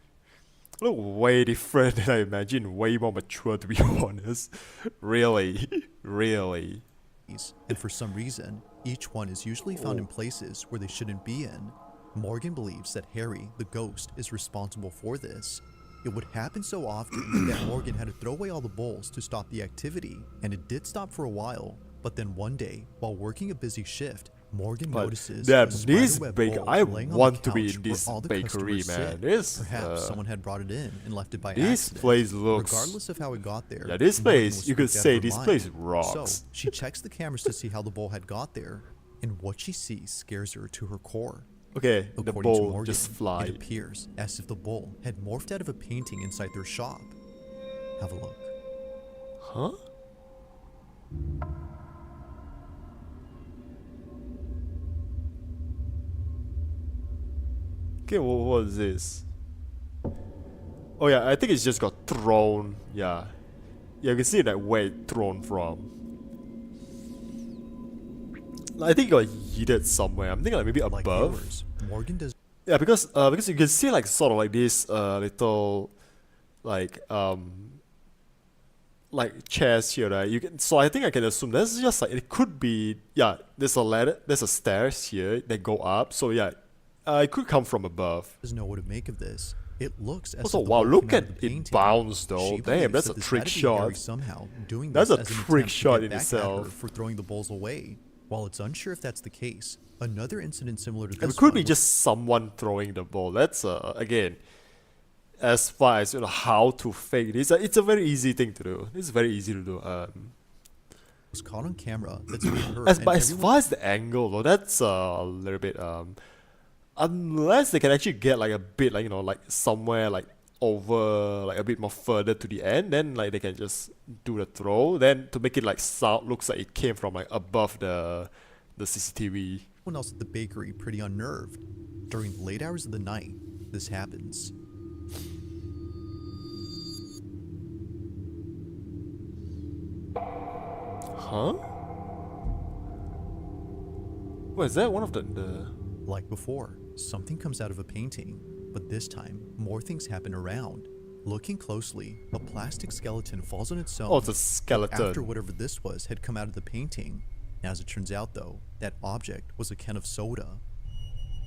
Look way different than I imagine. Way more mature, to be honest. Really. And for some reason, each one is usually found in places where they shouldn't be in. Morgan believes that Harry, the ghost, is responsible for this. It would happen so often that Morgan had to throw away all the bowls to stop the activity, and it did stop for a while. But then one day, while working a busy shift, Morgan notices damn, a this spiderweb baker, bowl I laying on want the to be couch in where this all the bakery, customers man. sit. This Perhaps someone had brought it in and left it by this accident. place looks. Regardless of how it got there, Yeah, this Morgan place, was you could freaked out say of her this mind. place rocks. So she checks the cameras to see how the bowl had got there, and what she sees scares her to her core. Okay, the According to bowl Morgan, just fly. it appears as if the bowl had morphed out of a painting inside their shop. Have a look. Huh? Okay, what is this? Oh yeah, I think it's just got thrown. Yeah. Yeah, you can see that where it thrown from. I think it got yeeted somewhere. I'm thinking like maybe Like above. viewers, Morgan does Yeah, because you can see like sort of like this little like chairs here, right? You can, so I think I can assume that's just like it could be, yeah, there's a ladder, there's a stairs here that go up. So yeah, it could come from above. know what to make of this. It looks as Also, if the wow, ball look came out at of the it painting. bounce though. She Damn, believes that's that a this trick had to be Harry shot. somehow, doing That's this a as an trick attempt to shot get in back at itself. her for throwing the balls away. While it's unsure if that's the case, another incident similar to It this could one be just someone throwing the ball. That's again, as far as you know how to fake it, it's a very easy thing to do. It's very easy to do. was caught on camera. That's being heard. As and but as everyone- far as the angle though, that's a little bit unless they can actually get like a bit like like somewhere like over like a bit more further to the end, then like they can just do the throw. Then to make it like sound looks like it came from like above the CCTV. Everyone else at the bakery pretty unnerved. During the late hours of the night, this happens. Huh? What is that? One of the Like before, something comes out of a painting, but this time, more things happen around. Looking closely, a plastic skeleton falls on its own. Oh, it's a skeleton. After whatever this was had come out of the painting. As it turns out though, that object was a can of soda.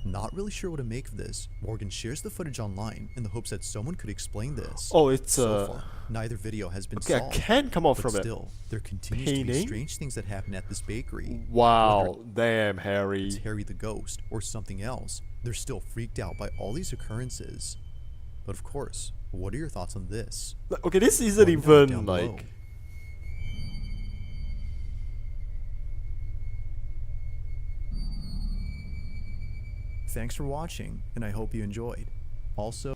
Not really sure what to make of this, Morgan shares the footage online in the hopes that someone could explain this. Oh, it's so far, neither video has been okay, solved. I can come off but from it. still, there continues to be Painting? strange things that happen at this bakery. Wow, damn, Harry. It's Harry the ghost or something else. They're still freaked out by all these occurrences. But of course, what are your thoughts on this? Okay, this isn't Let me know even down below. like. Thanks for watching, and I hope you enjoyed. Also,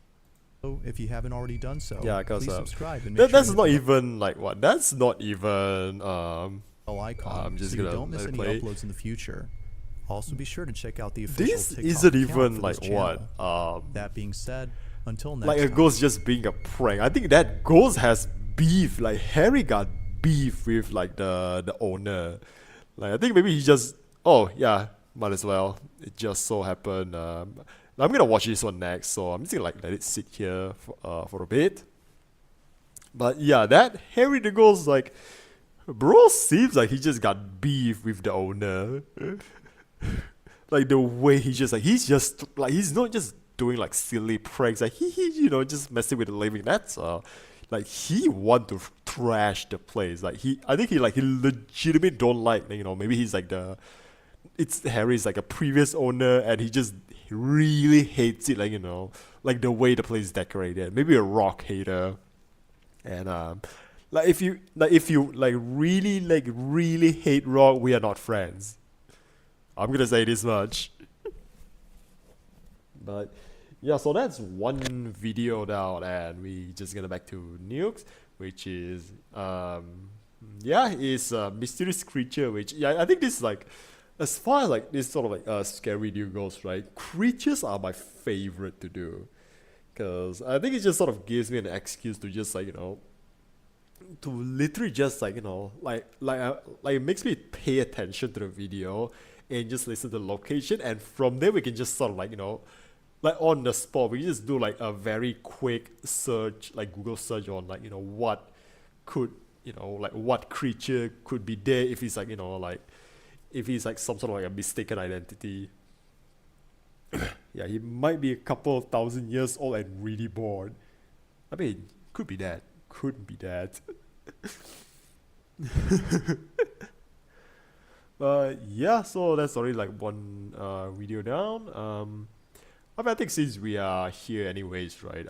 if you haven't already done so, Yeah, cause please subscribe and make that, sure that's to not hit the even like what. That's not even bell icon I'm just so you gonna don't miss let it any play. uploads in the future. Also, be sure to check out the official This TikTok isn't account even for like this what. channel. That being said, until next Like a time. ghost just being a prank. I think that ghost has beef. Like Harry got beef with like the owner. Like I think maybe he just, oh yeah, might as well. It just so happened. I'm gonna watch this one next, so I'm just gonna like let it sit here for a bit. But yeah, that Harry the ghost, like, bro seems like he just got beef with the owner. Like the way he just like he's not just doing like silly pranks, like he just messing with the living. That's like he want to trash the place. Like I think he legitimately don't like, maybe he's like it's Harry's like a previous owner and he really hates it, like the way the place is decorated. Maybe a rock hater. And if you really hate rock, we are not friends. I'm gonna say this much. But yeah, so that's one video down, and we just get back to nukes, which is is a mysterious creature. Which I think this is like, as far as like this sort of like scary new goes, right? Creatures are my favorite to do, cause I think it just sort of gives me an excuse to just like to literally just like it makes me pay attention to the video and just listen to the location, and from there we can just sort of like like on the spot we just do like a very quick search, like Google search on like what could like what creature could be there if he's like if he's like some sort of like a mistaken identity. Yeah, he might be a couple of thousand years old and really bored. I mean, could be that. Could be that. But yeah, so that's already like one video down. I think since we are here anyways, right?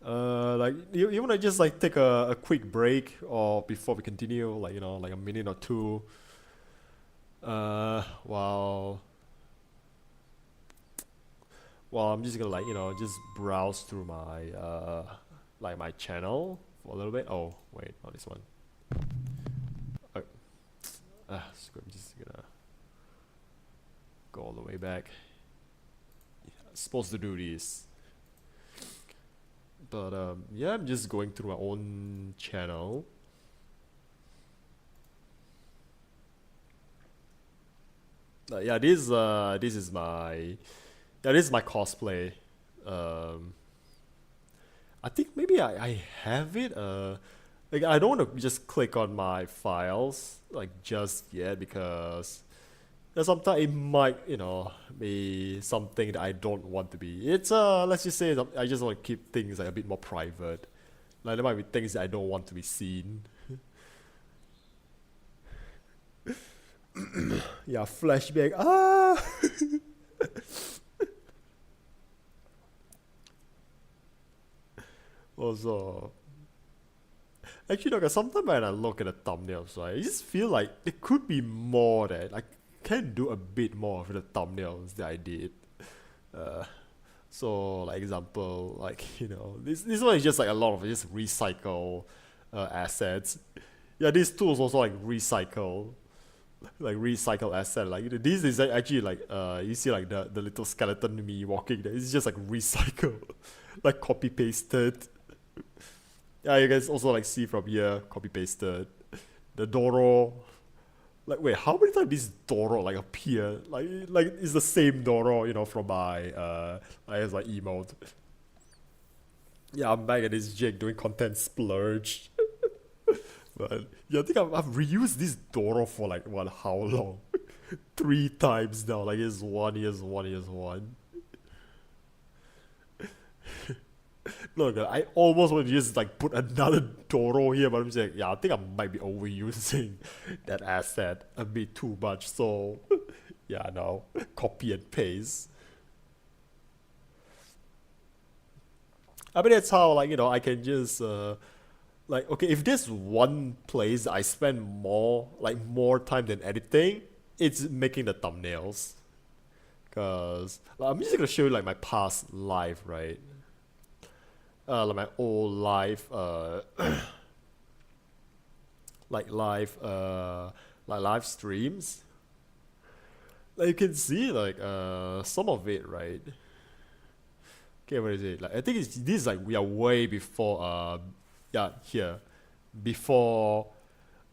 Like you wanna just like take a quick break, or before we continue, like like a minute or two. While I'm just gonna like just browse through my like my channel for a little bit. Oh wait, not this one. I'm just gonna go all the way back. Yeah, supposed to do this. But yeah, I'm just going through my own channel. Yeah, this is my cosplay. I think maybe I have it. Like I don't want to just click on my files like just yet because sometimes it might, be something that I don't want to be. It's let's just say I just want to keep things like a bit more private. Like there might be things that I don't want to be seen. Yeah, flashback. Ah. Also, actually, like sometimes when I look at the thumbnails, right, I just feel like there could be more that I can do a bit more with the thumbnails that I did. So like example, like this one is just like a lot of just recycle assets. Yeah, these tools also like recycle asset. Like this is actually like you see like the little skeleton me walking there. It's just like recycle, like copy pasted. Yeah, you guys also like see from here, copy pasted. The Doro. Like wait, how many times this Doro like appear? Like it's the same Doro, from my I guess like emote. Yeah, I'm back at this Jake doing content splurge. But yeah, I think I've reused this Doro for like what, how long? 3 times now. Like here's one. Look, I almost want to just like put another Doro here, but I'm just like, yeah, I think I might be overusing that asset a bit too much. So yeah, no, copy and paste. I mean, that's how like I can just like okay, if there's one place I spend more time than editing, it's making the thumbnails. Cause like, I'm just gonna show you like my past life, right? Like my old life, like live streams. Like you can see like some of it, right? Okay, where is it? Like I think this is like we are way before yeah, here, before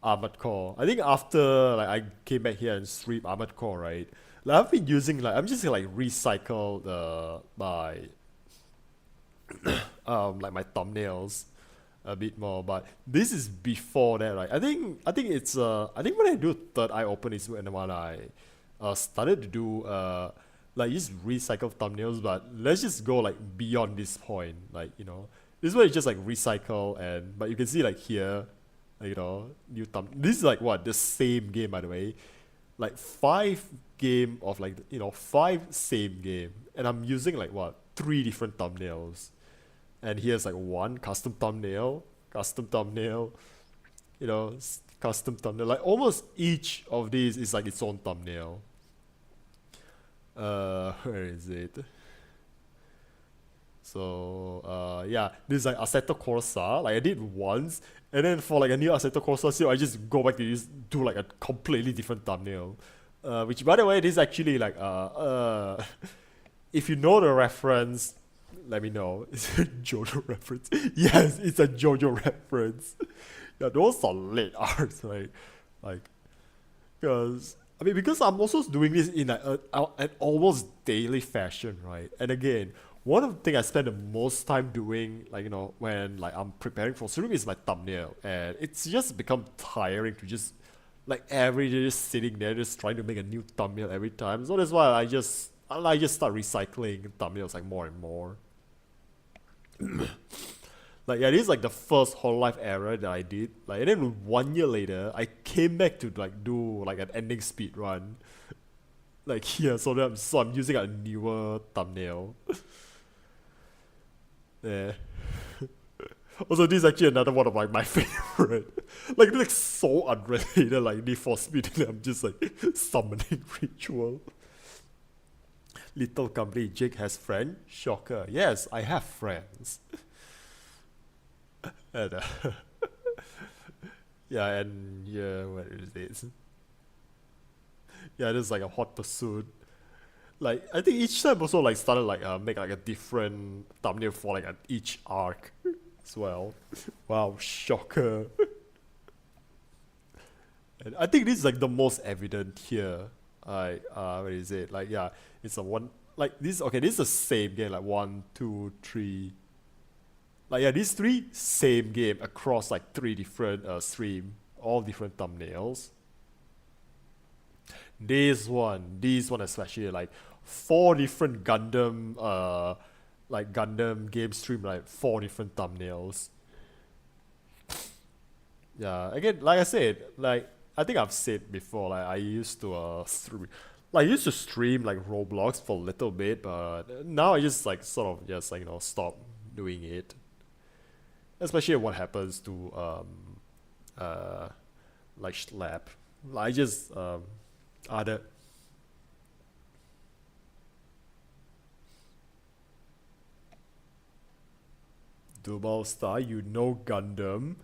Armored Core. I think after like I came back here and streamed Armored Core, right? Like I've been using like I'm just like recycle my like my thumbnails a bit more, but this is before that, right? I think it's I think when I do Third Eye Open is when I started to do like just recycle thumbnails, but let's just go like beyond this point, like this one is just like recycle but you can see like here, like, new thumb. This is like what the same game by the way, like 5 game of like 5 same game, and I'm using like what 3 different thumbnails. And here's like one custom thumbnail, custom thumbnail. Like almost each of these is like its own thumbnail. Where is it? So yeah, this is like Assetto Corsa. Like I did once, and then for like a new Assetto Corsa series, I just go back to just do like a completely different thumbnail. Which by the way, this is actually like if you know the reference, let me know. It's a JoJo reference. Yes, it's a JoJo reference. Yeah, those are late arts, right? Like, because I'm also doing this in an almost daily fashion, right? And again, one of the things I spend the most time doing, like when like I'm preparing for stream, is my thumbnail, and it's just become tiring to just like every day just sitting there just trying to make a new thumbnail every time. So that's why I just start recycling thumbnails like more and more. Like yeah, this is like the first Hololive era that I did. Like and then 1 year later, I came back to like do like an ending speed run. Like here, so I'm using a newer thumbnail. Yeah. Also, this is actually another one of like my favorite. Like it's like so unrelated. Like Need for Speed, and I'm just like summoning ritual. Little company, Jake has friend. Shocker. Yes, I have friends. And yeah, and yeah, where is this? Yeah, this is like a hot pursuit. Like I think each time also like started like make like a different thumbnail for like each arc as well. Wow, shocker. And I think this is like the most evident here. Like what is it? Like yeah, it's a one like this. Okay, this is the same game. Like 1, 2, 3. Like yeah, these three same game across like 3 different stream, all different thumbnails. This one especially like 4 different Gundam like Gundam game stream, like 4 different thumbnails. Yeah, again, like I said, like I think I've said before, like I used to stream, like I used to stream like Roblox for a little bit, but now I just like sort of just like stop doing it. Especially what happens to like Schlap. Like I just other Double Star, Gundam.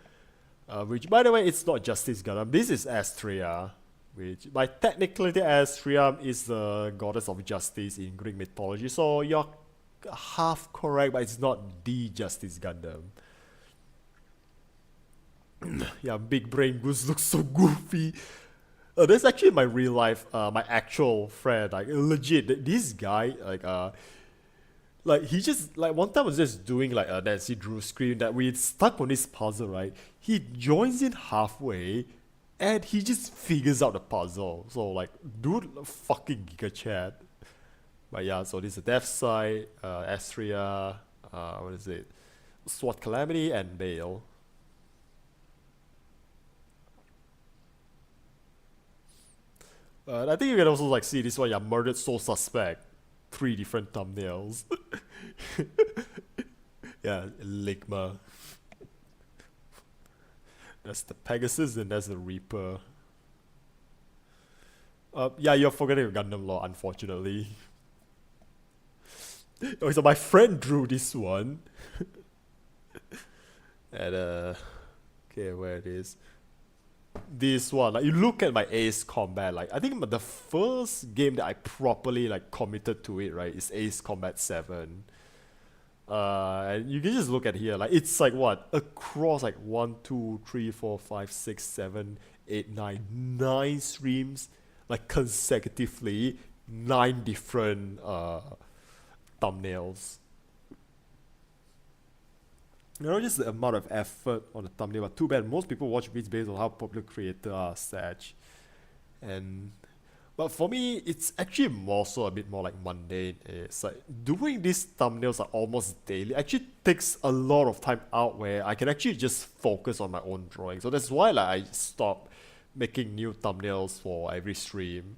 Which by the way, it's not Justice Gundam. This is Astria. Which like technically Astria is the goddess of justice in Greek mythology. So you're half correct, but it's not the Justice Gundam. Yeah, Big Brain Goose looks so goofy. That's actually my real life, my actual friend. Like legit, this guy, like he just like one time was just doing like a Nancy Drew screen that we stuck on this puzzle, right? He joins in halfway, and he just figures out the puzzle. So like, dude, fucking giga chat. But yeah, so this is the Death Side, Astria, what is it? SWAT Calamity and Bale. I think you can also like see this one. Yeah, murdered sole suspect. 3 different thumbnails. Yeah, Ligma. That's the Pegasus and that's the Reaper. Yeah, you're forgetting Gundam Law, unfortunately. Oh, so my friend drew this one. And okay, where it is. This one, like you look at my Ace Combat, like I think the first game that I properly like committed to it, right, is Ace Combat 7. And you can just look at here, like it's like what across like 1, 2, 3, 4, 5, 6, 7, 8, 9 streams, like consecutively, 9 different thumbnails. Just the amount of effort on the thumbnail, but too bad most people watch videos based on how popular creators are such. But for me, it's actually more so a bit more like mundane. It's like doing these thumbnails are almost daily. Actually takes a lot of time out where I can actually just focus on my own drawing. So that's why like I stopped making new thumbnails for every stream.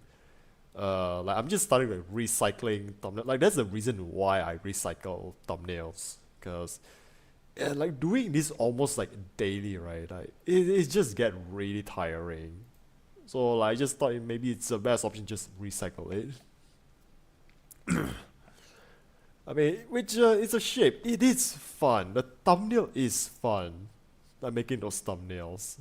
Like I'm just starting like recycling thumbnails. Like that's the reason why I recycle thumbnails, because like doing this almost like daily, right? Like it just get really tiring. So like I just thought maybe it's the best option, just recycle it. I mean, which it's a shame. It is fun. The thumbnail is fun. Like making those thumbnails.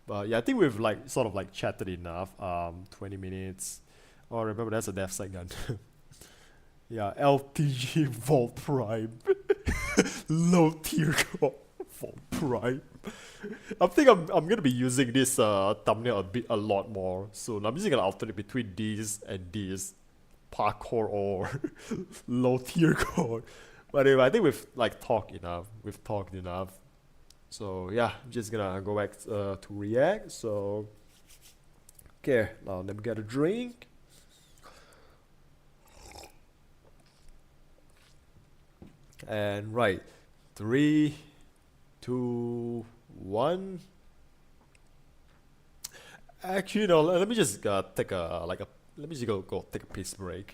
But yeah, I think we've like sort of like chatted enough. 20 minutes. Oh, remember that's a Death Side gun. Yeah, LTG Vault Prime. Low tier Vault Prime. I think I'm gonna be using this thumbnail a lot more soon. I'm just gonna alternate between these and these. Parkour or low tier code. But anyway, I think we've like talked enough. We've talked enough. So yeah, I'm just gonna go back to react. So okay, now let me get a drink. And right, 3, 2, 1. Actually, no. Let me just take a like a. Let me just go take a piss break.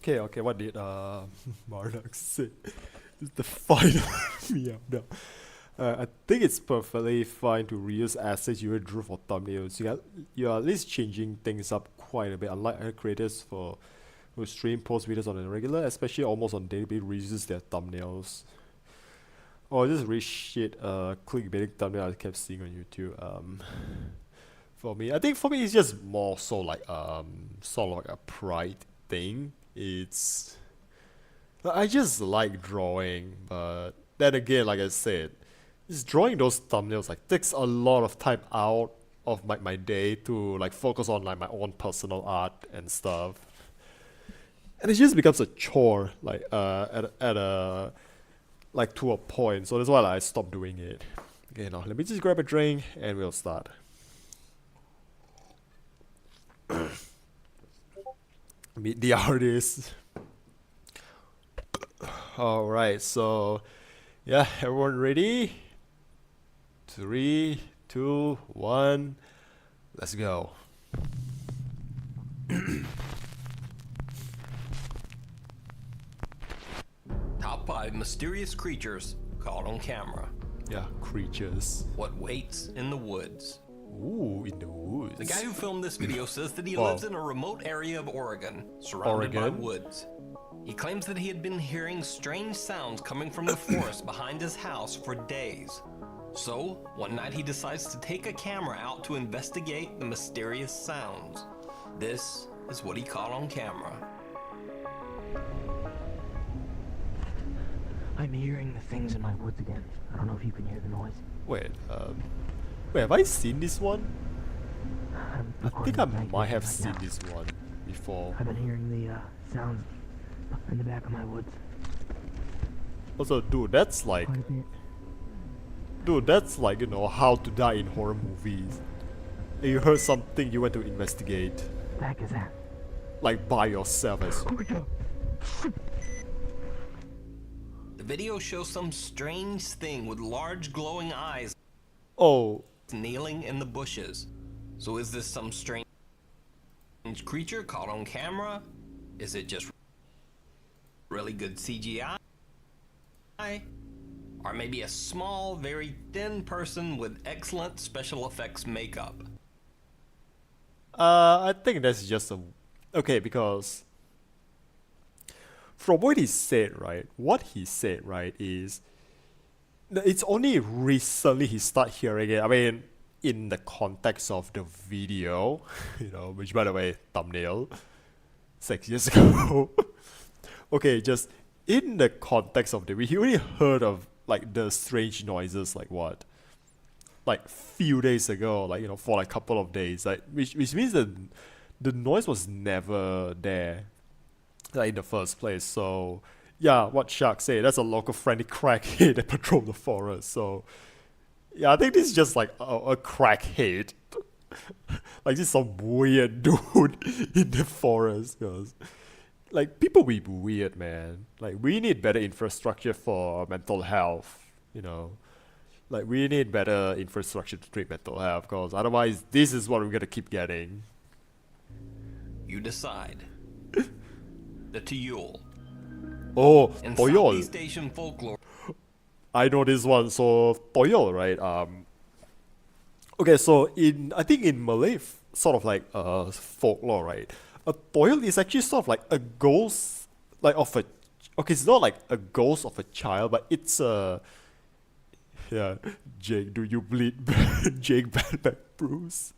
Okay, what did Marduk say? It's the final meow now. I think it's perfectly fine to reuse assets you drew for thumbnails. You're at least changing things up quite a bit, unlike other creators who stream post videos on a regular, especially almost on daily basis, reuses their thumbnails. Or just reshit clickbaiting thumbnail I kept seeing on YouTube. For me, it's just more so like sort of like a pride thing. I just like drawing, but then again, like I said, just drawing those thumbnails like takes a lot of time out of my day to like focus on like my own personal art and stuff, and it just becomes a chore like at a like to a point. So that's why like, I stopped doing it. Okay, now let me just grab a drink and we'll start. Meet the artist. Alright, so yeah, everyone ready? 3, 2, 1, let's go. Top 5 mysterious creatures caught on camera. Yeah, creatures. What waits in the woods? Ooh, in the woods. The guy who filmed this video says that he Wow. lives in a remote area of Oregon, surrounded by woods. He claims that he had been hearing strange sounds coming from the forest behind his house for days. So, one night he decides to take a camera out to investigate the mysterious sounds. This is what he caught on camera. I'm hearing the things in my woods again. I don't know if you can hear the noise. Wait, have I seen this one? I think I might have seen this one before. I've been hearing the sounds in the back of my woods. Also, dude, that's like, you know, how to die in horror movies. You heard something, you went to investigate. What the heck is that? Like by yourself as The video shows some strange thing with large glowing eyes. Oh. Kneeling in the bushes. So is this some strange creature caught on camera? Is it just really good CGI? Or maybe a small, very thin person with excellent special effects makeup? I think that's just okay, because from what he said, right, is it's only recently he started hearing it. I mean, in the context of the video, you know, which by the way, thumbnail, 6 years ago. Okay, just in the context of the video, he only heard of like the strange noises, like what? Like few days ago, like, you know, for like a couple of days, like which means that the noise was never there, like in the first place. So yeah, what Shark said, that's a local friendly crackhead that patrol the forest. So yeah, I think this is just like a crackhead. Like this some weird dude in the forest, cause like people be weird, man. Like we need better infrastructure for mental health, you know. Like we need better infrastructure to treat mental health, cause otherwise this is what we're gonna keep getting. You decide. The Tuyul. Oh, In Toyol. Southeast Asian folklore. I know this one. So Toyol, right? Okay, so I think in Malay, sort of like folklore, right? A Toyol is actually sort of like a ghost, like of a. Okay, it's not like a ghost of a child, but it's a. Yeah, Jake, do you bleed? Jake, Batman, Bruce.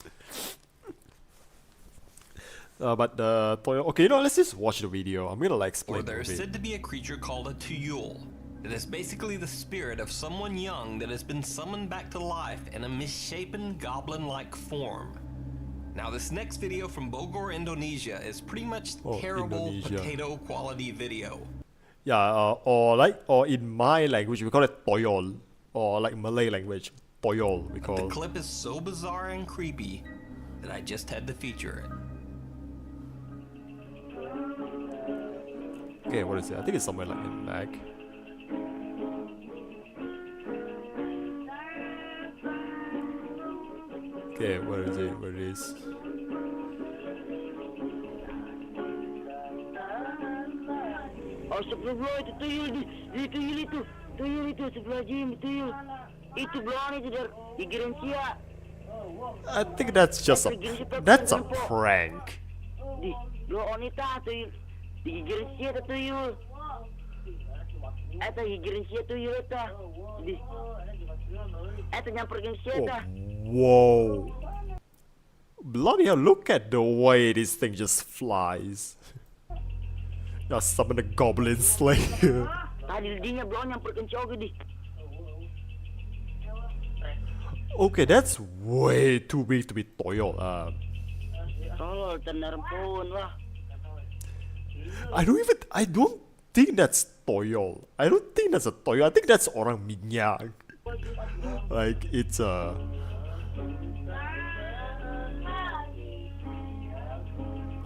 But the Toyol. Okay, you know, let's just watch the video. I'm gonna like explain. Or there's said to be a creature called a Tuyul. It is basically the spirit of someone young that has been summoned back to life in a misshapen goblin-like form. Now this next video from Bogor, Indonesia is pretty much terrible Indonesia. potato quality video. Yeah, or in my language we call it Toyol, or like Malay language, Toyol we call. The clip is so bizarre and creepy that I just had to feature it. Okay, what is it? I think it's somewhere like in Mac. Okay, where is it? Where it is? Astagfirullah, itu tuyul di tuyul itu. Tuyul itu sebelah gym, tuyul. Itu belakang itu dar gigiran sia. I think that's just a prank. Di belakang itu tuyul. Di gigiran sia tu tuyul. Eta gigiran sia tuyul eta. Di eta nyamperin sia eta. Whoa. Bloody hell, look at the way this thing just flies. Now summon the Goblin Slayer. Okay, that's way too big to be toyo. I don't think that's toyo. I don't think that's a toyo. I think that's orang minyak. Like, it's a...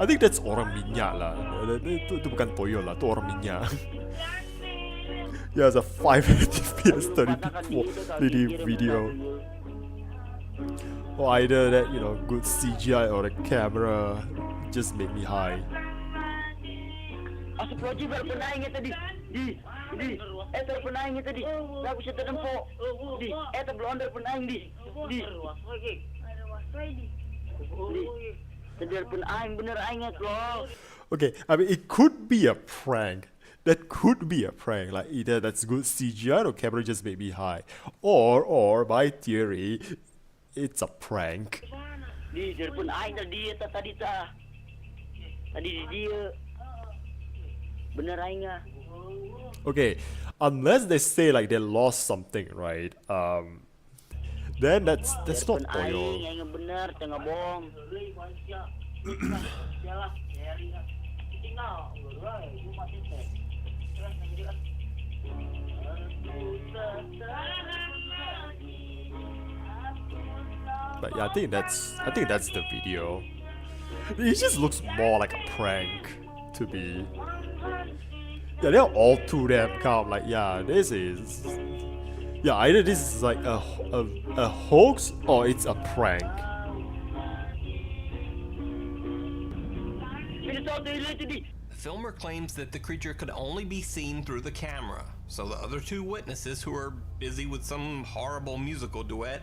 I think that's orang minyak lah. Itu bukan toyo lah, itu orang minyak. Yeah, it's a 500 FPS 30 video. Or either that, you know, good CGI or the camera just made me high. Okay, I mean, it could be a prank. That could be a prank. Like, either that's good CGI or camera just made me high. Or by theory, it's a prank. Okay, unless they say like they lost something, right? Then that's not toyo. But yeah, I think that's the video. It just looks more like a prank to me. Yeah, they're all too damn calm. Like, yeah, this is... Yeah, either this is like a hoax or it's a prank. The filmer claims that the creature could only be seen through the camera, so the other two witnesses who are busy with some horrible musical duet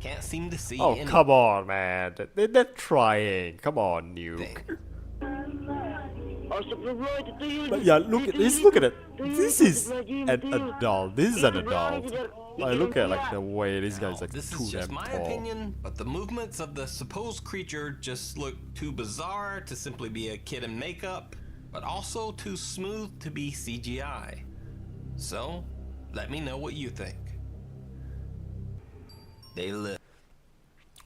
can't seem to see any. Come on, man. They're trying. Come on, Nuke. But yeah, look at it. This is an adult. This is an adult. I look at like the way this guy's like this too is just damn my tall. opinion, but the movements of the supposed creature just look too bizarre to simply be a kid in makeup, but also too smooth to be CGI. So, let me know what you think. They live.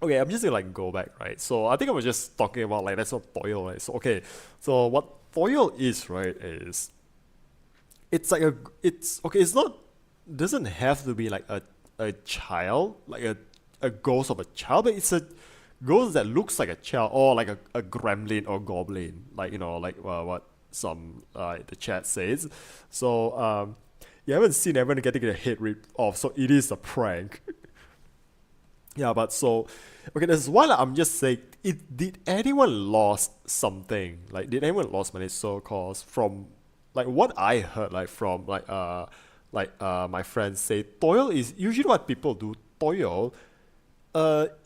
Okay, I'm just gonna like go back, right? So I think I was just talking about like that's what toyo, right? So okay, so what toyo is, right, is it's like it's not, doesn't have to be like a child, like a ghost of a child, but it's a ghost that looks like a child, or like a gremlin or goblin, like, you know, like what some the chat says. So you haven't seen everyone getting their head ripped off, so it is a prank. Yeah, but so okay, that's why I'm just saying, did anyone lost something? Like, did anyone lost money? So cause from like what I heard, like from my friends say, toyo is usually what people do. Toyo,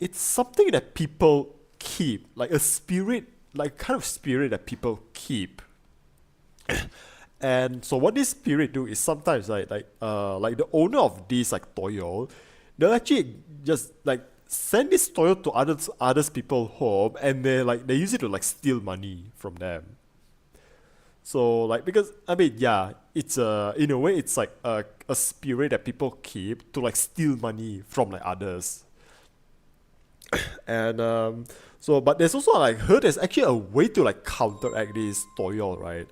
it's something that people keep, like a spirit, like kind of spirit that people keep. And so what this spirit do is sometimes like the owner of this like toyo, they'll actually just like send this toyo to others people home, and they use it to like steal money from them. So like, because I mean, yeah, it's in a way it's like a spirit that people keep to like steal money from like others. And so, but there's also like heard there's actually a way to like counteract this toyo, right?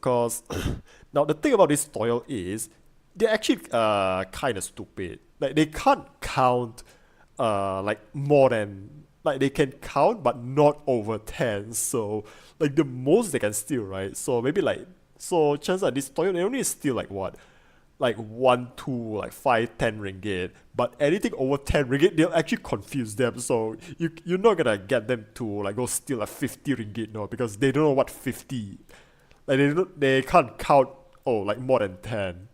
Cause now the thing about this toyo is they're actually kind of stupid. Like, they can't count like more than, like, they can count but not over 10. So like the most they can steal, right? So maybe like, so chances are this toyo, they only steal like what, like 1, 2, like 5, 10 ringgit. But anything over 10 ringgit, they'll actually confuse them. So you're not gonna get them to like go steal like 50 ringgit, no, because they don't know what 50 Like they can't count like more than 10.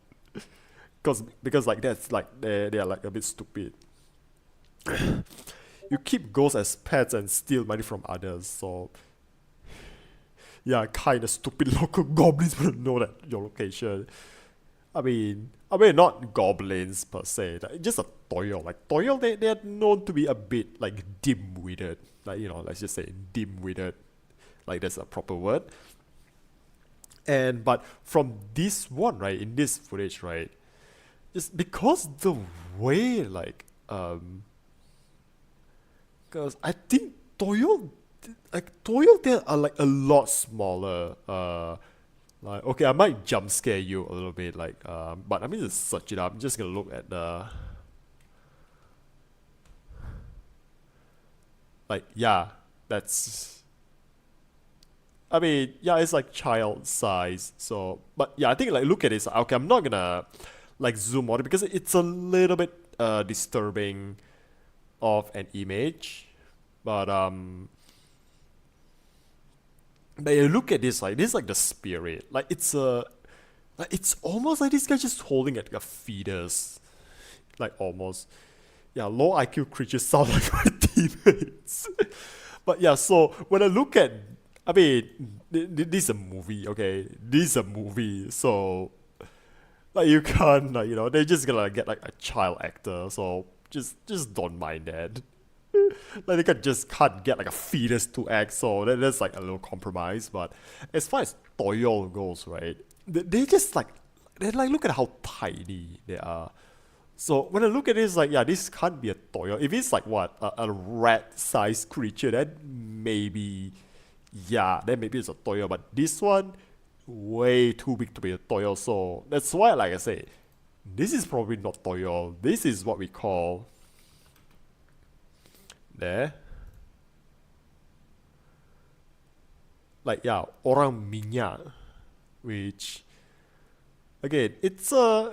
Because like that's like they are like a bit stupid. You keep ghosts as pets and steal money from others, so yeah, kinda stupid local goblins will know that your location. I mean not goblins per se, like just a Toyo. Like Toyo, they're known to be a bit like dim-witted. Like, you know, let's just say dim-witted. Like that's a proper word. But from this one, right, in this footage, right, just because the way like because I think Toyo there are like a lot smaller. Like, okay, I might jump scare you a little bit, like but I'm just search it up. I'm just gonna look at the like, yeah, that's I mean, yeah, it's like child size. So, but yeah, I think like look at this. Okay, I'm not gonna like zoom on it because it's a little bit disturbing of an image. But you look at this, like this is like the spirit. Like it's almost like this guy just holding like a fetus. Like almost. Yeah, low IQ creatures sound like my teammates. But yeah, so when I look at, I mean, this is a movie, okay? This is a movie, so like you can't, like, you know, they're just gonna get like a child actor, so just don't mind that. Like they can't get like a fetus to act, so that's like a little compromise. But as far as Toyo goes, right, they just like look at how tiny they are. So when I look at this, like, yeah, this can't be a Toyo. If it's like what, a rat-sized creature, then maybe, yeah, then maybe it's a Toyo. But this one, way too big to be a Toyo. So that's why, like I say, this is probably not Toyo. This is what we call there. Like, yeah, orang minyak, which again, it's a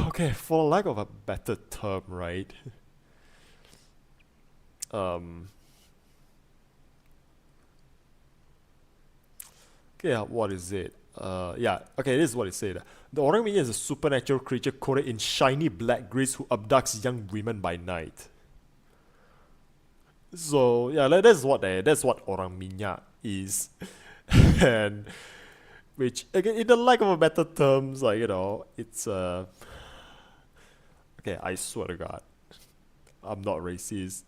okay, for lack of a better term, right? Okay, what is it? Yeah, okay, this is what it said. The orang minyak is a supernatural creature coated in shiny black grease who abducts young women by night. So yeah, that's what orang minyak is. And which again, in the lack of a better terms, like, you know, it's okay, I swear to God, I'm not racist.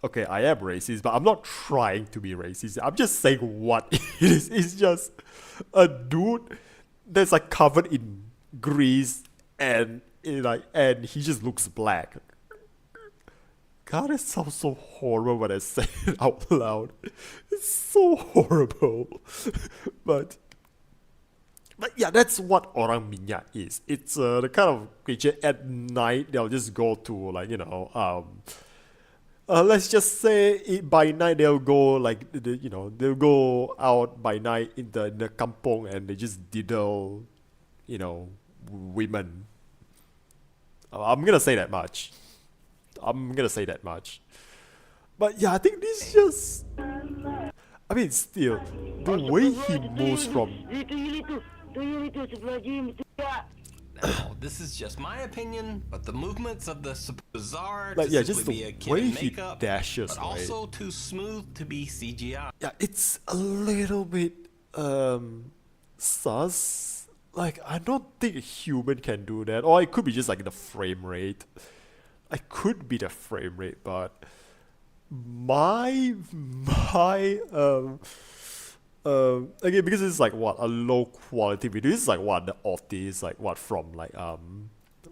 Okay, I am racist, but I'm not trying to be racist. I'm just saying what it is. It's just a dude that's like covered in grease and and he just looks black. God, it sounds so horrible when I say it out loud. It's so horrible. But yeah, that's what orang minyak is. It's the kind of creature at night they'll just go to, like, you know, let's just say by night they'll go like they'll go out by night in the kampong and they just diddle, you know, women. I'm gonna say that much. But yeah, I think this just, I mean, still the way he moves from. Now, this is just my opinion, but the movements of the bizarre Like, to yeah, simply just be the a kid way in he makeup, dashes, but right? also too smooth to be CGI. Yeah, it's a little bit sus. Like, I don't think a human can do that, or it could be just like the frame rate. It could be the frame rate, but my again, because it's like what, a low quality video. This is like what, the audio is like what, from like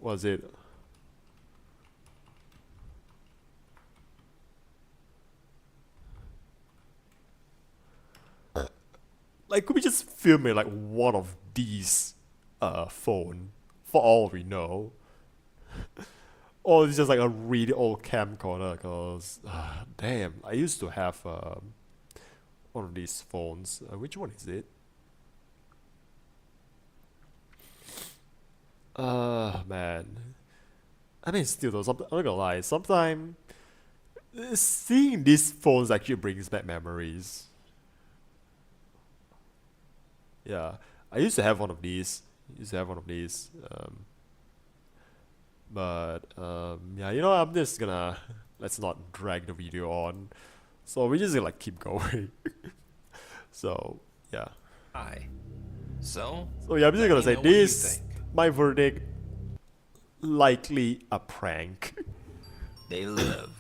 what is it? Like, could we just film it like one of these phone, for all we know? Or it's just like a really old camcorder, cause damn, I used to have one of these phones. Which one is it? Man. I mean, still though, I'm not gonna lie, sometimes seeing these phones actually brings back memories. Yeah, I used to have one of these. Yeah, you know, I'm just gonna let's not drag the video on. So we just gonna like keep going. So yeah. Hi. So Yeah, I'm just gonna let me say know what you this. think. My verdict: likely a prank. They live.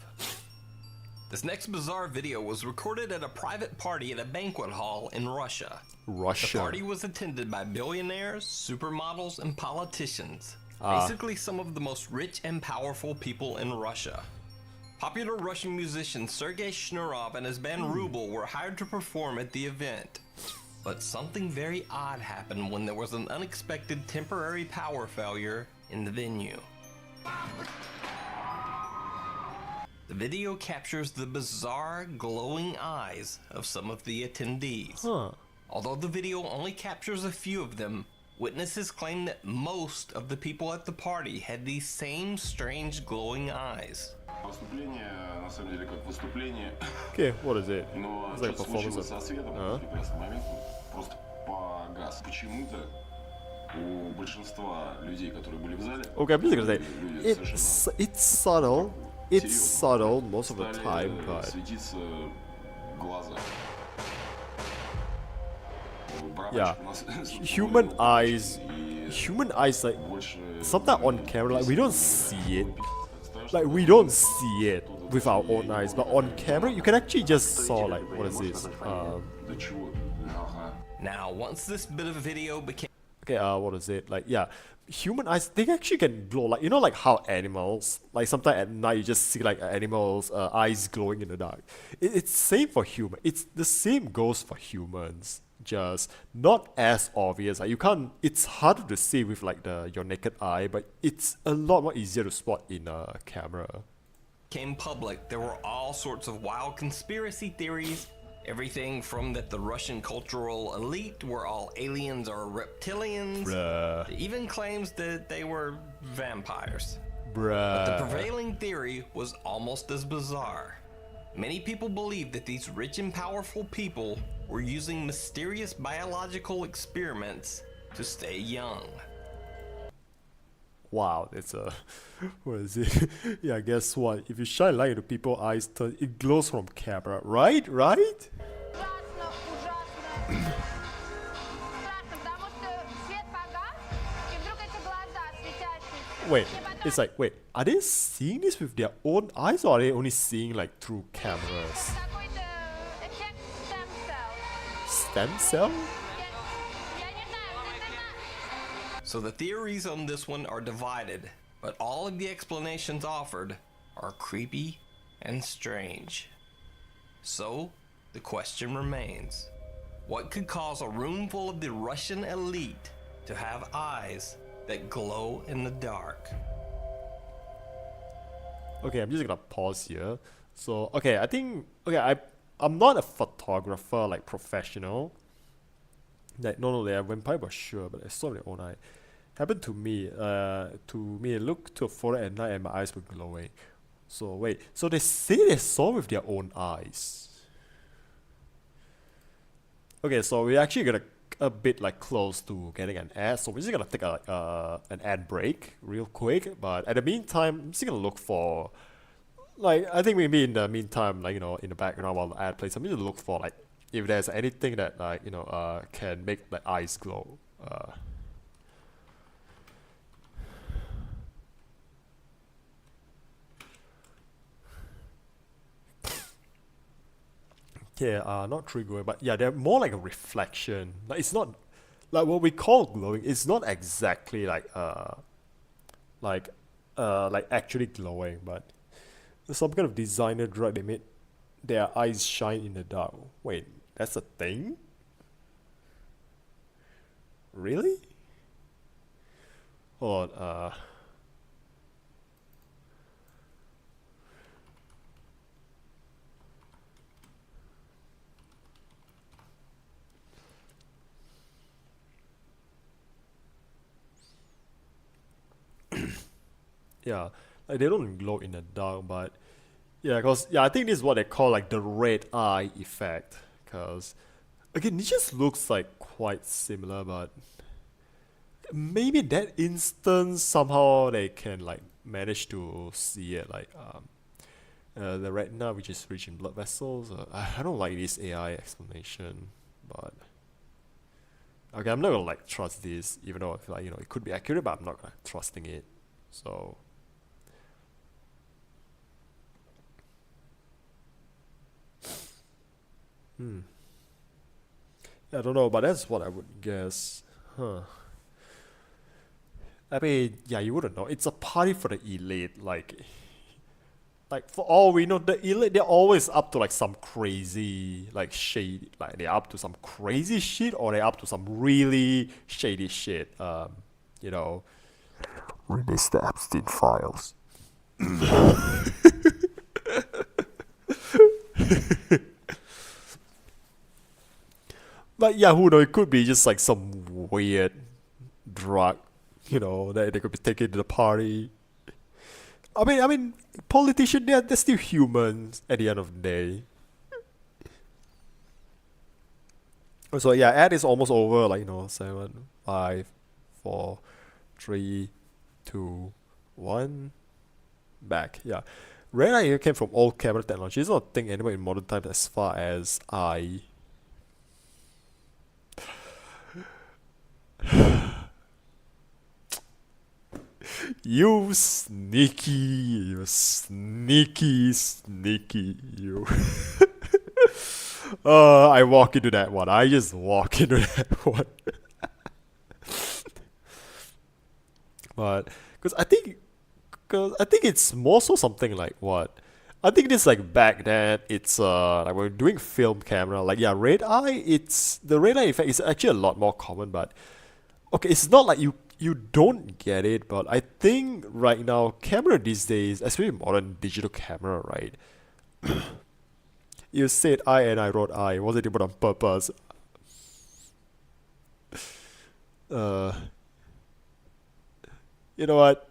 This next bizarre video was recorded at a private party at a banquet hall in Russia. The party was attended by billionaires, supermodels, and politicians. Basically some of the most rich and powerful people in Russia. Popular Russian musician Sergei Shnurov and his band Ruble were hired to perform at the event. But something very odd happened when there was an unexpected temporary power failure in the venue. The video captures the bizarre glowing eyes of some of the attendees. Although the video only captures a few of them, witnesses claim that most of the people at the party had these same strange glowing eyes. Okay, what is it? It's like a performance of... Okay, I'm just gonna say, it's subtle. It's subtle most of the time, but... Yeah, human eyes, like, sometimes on camera, like, we don't see it. Like, we don't see it with our own eyes, but on camera, you can actually just saw, like, what is this? Now, once this bit of video became... Okay, what is it? Like, yeah, human eyes, they actually can glow. Like, you know, like how animals, like sometimes at night you just see like animals' eyes glowing in the dark. It's same for human. It's the same goes for humans. Just not as obvious. Like, you can't. It's harder to see with like your naked eye, but it's a lot more easier to spot in a camera. Came public, there were all sorts of wild conspiracy theories. Everything from that the Russian cultural elite were all aliens or reptilians. Bruh. To even claims that they were vampires. Bruh. But the prevailing theory was almost as bizarre. Many people believe that these rich and powerful people were using mysterious biological experiments to stay young. Wow, it's a... What is it? Yeah, guess what? If you shine light into people's eyes, it glows from camera, right? Right? Wait, it's like, wait, are they seeing this with their own eyes, or are they only seeing like through cameras? Stem cell? So the theories on this one are divided, but all of the explanations offered are creepy and strange. So the question remains, what could cause a room full of the Russian elite to have eyes that glow in the dark? Okay, I'm just gonna pause here. So, okay, I think, okay, I'm not a photographer, like professional. Like, no, they are vampire for sure, but I saw with my own eye. Happened to me, I looked to a photo at night and my eyes were glowing. So, wait, so they say they saw with their own eyes. Okay, so we're actually gonna a bit like close to getting an ad, so we're just gonna take an ad break real quick. But at the meantime, I'm just gonna look for, like, I think maybe in the meantime, like, you know, in the background while the ad plays, I'm just gonna look for like if there's anything that, like, you know, can make the eyes glow. Okay, not triggering, but yeah, they're more like a reflection. Like, it's not like what we call glowing. It's not exactly like actually glowing, but there's some kind of designer drug they made their eyes shine in the dark. Wait, that's a thing? Really? Hold on, yeah, like they don't glow in the dark, but yeah, cause yeah, I think this is what they call like the red eye effect, cause Again, it just looks like quite similar, but maybe in that instance somehow they can like manage to see it like the retina which is rich in blood vessels. I don't like this AI explanation, but okay, I'm not gonna like trust this, even though I feel like it could be accurate, but I'm not trusting it. So I don't know, but that's what I would guess. Huh. I mean, yeah, you wouldn't know. It's a party for the elite. Like for all we know, the elite, they're always up to like some crazy, like shady, like they're up to some crazy shit or they're up to some really shady shit. Release the Epstein files. But yeah, who knows? It could be just like some weird drug, that they could be taking to the party. I mean, politicians, they're still humans at the end of the day. So yeah, ad is almost over. 7, 5, 4, 3, 2, 1. Back. Yeah, red eye came from old camera technology. It's not a thing anymore in modern times as far as I. You sneaky, you. I walk into that one. I just walk into that one. But because I think it's more so something like what. I think this like back then it's like we're doing film camera, like yeah, red eye, the red eye effect is actually a lot more common, but okay, it's not like you don't get it, but I think right now camera these days, especially modern digital camera, right? You said I and I wrote I, wasn't even on purpose. You know what?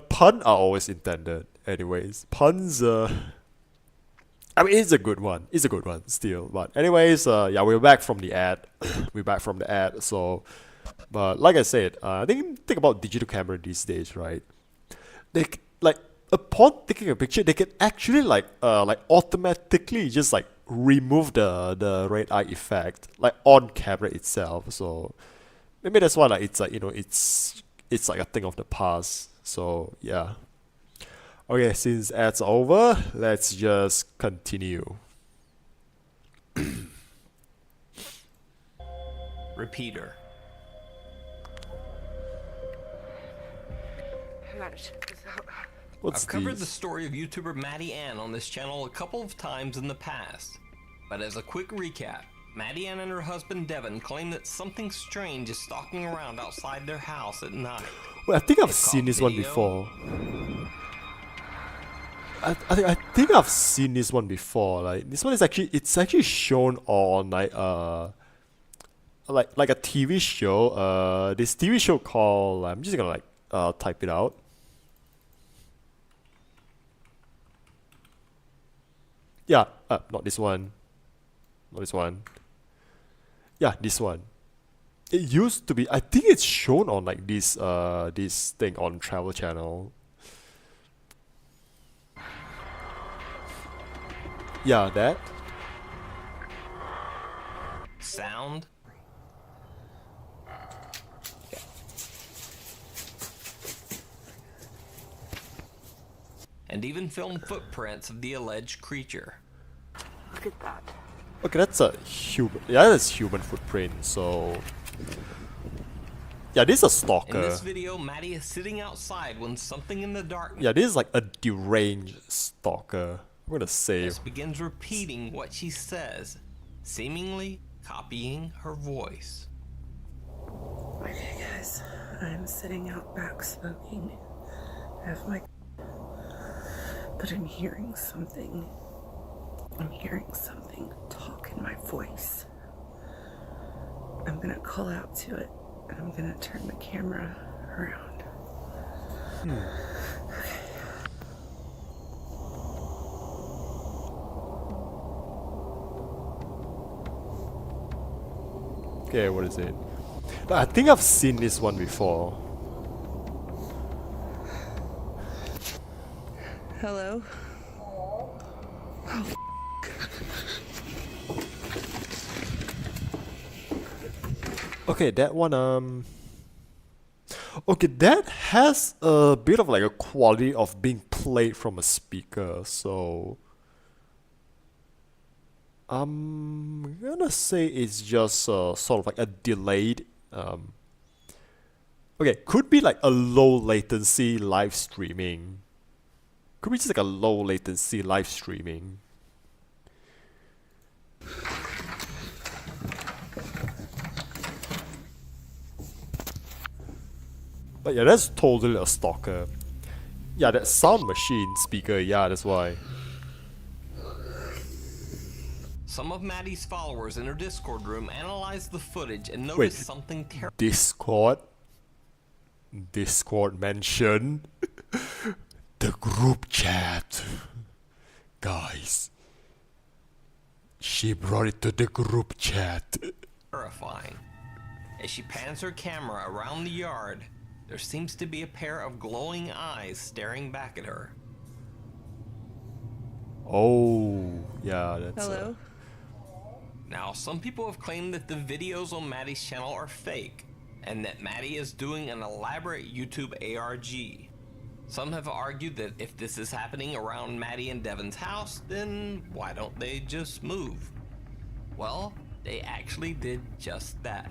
Puns are always intended. Anyways, puns. I mean, it's a good one. It's a good one still. But anyways, yeah, we're back from the ad. So, but like I said, think about digital camera these days, right? They like upon taking a picture, they can actually like automatically just like remove the red eye effect like on camera itself. So maybe that's why like it's like it's like a thing of the past. So yeah. Okay, since ads over, let's just continue. Repeater. I gotta check this out. I've covered the story of YouTuber Maddie Ann on this channel a couple of times in the past. But as a quick recap, Maddie Ann and her husband Devin claim that something strange is stalking around outside their house at night. Well, I think I've seen this one before. I think I've seen this one before. Like this one is actually shown on like a TV show. This TV show called, I'm just gonna type it out. Yeah, not this one. Not this one. Yeah, this one. It used to be. I think it's shown on like this thing on Travel Channel. Yeah, that. Sound. And even film footprints of the alleged creature. Look at that. Okay, that's a human. Yeah, that's human footprint. So, yeah, this is a stalker. In this video, Maddie is sitting outside when something in the darkness. Yeah, this is like a deranged stalker. I'm gonna say. Begins repeating what she says, seemingly copying her voice. Okay, guys, I'm sitting out back smoking. I have my. But I'm hearing something. I'm hearing something talk in my voice. I'm gonna call out to it, and I'm gonna turn the camera around. Okay. Okay, what is it? I think I've seen this one before. Hello? Oh, okay, that one, okay, that has a bit of like a quality of being played from a speaker, so I'm gonna say it's just sort of like a delayed, okay, could be like a low latency live streaming. Could be just like a low latency live streaming. But yeah, that's totally a stalker. Yeah, that sound machine speaker, yeah, that's why. Some of Maddie's followers in her Discord room analyzed the footage and noticed something terrible. Discord mention the group chat. Guys, she brought it to the group chat. Terrifying. As she pans her camera around the yard, there seems to be a pair of glowing eyes staring back at her. Oh, yeah, that's hello? Now, some people have claimed that the videos on Maddie's channel are fake, and that Maddie is doing an elaborate YouTube ARG. Some have argued that if this is happening around Maddie and Devin's house, then why don't they just move? Well, they actually did just that.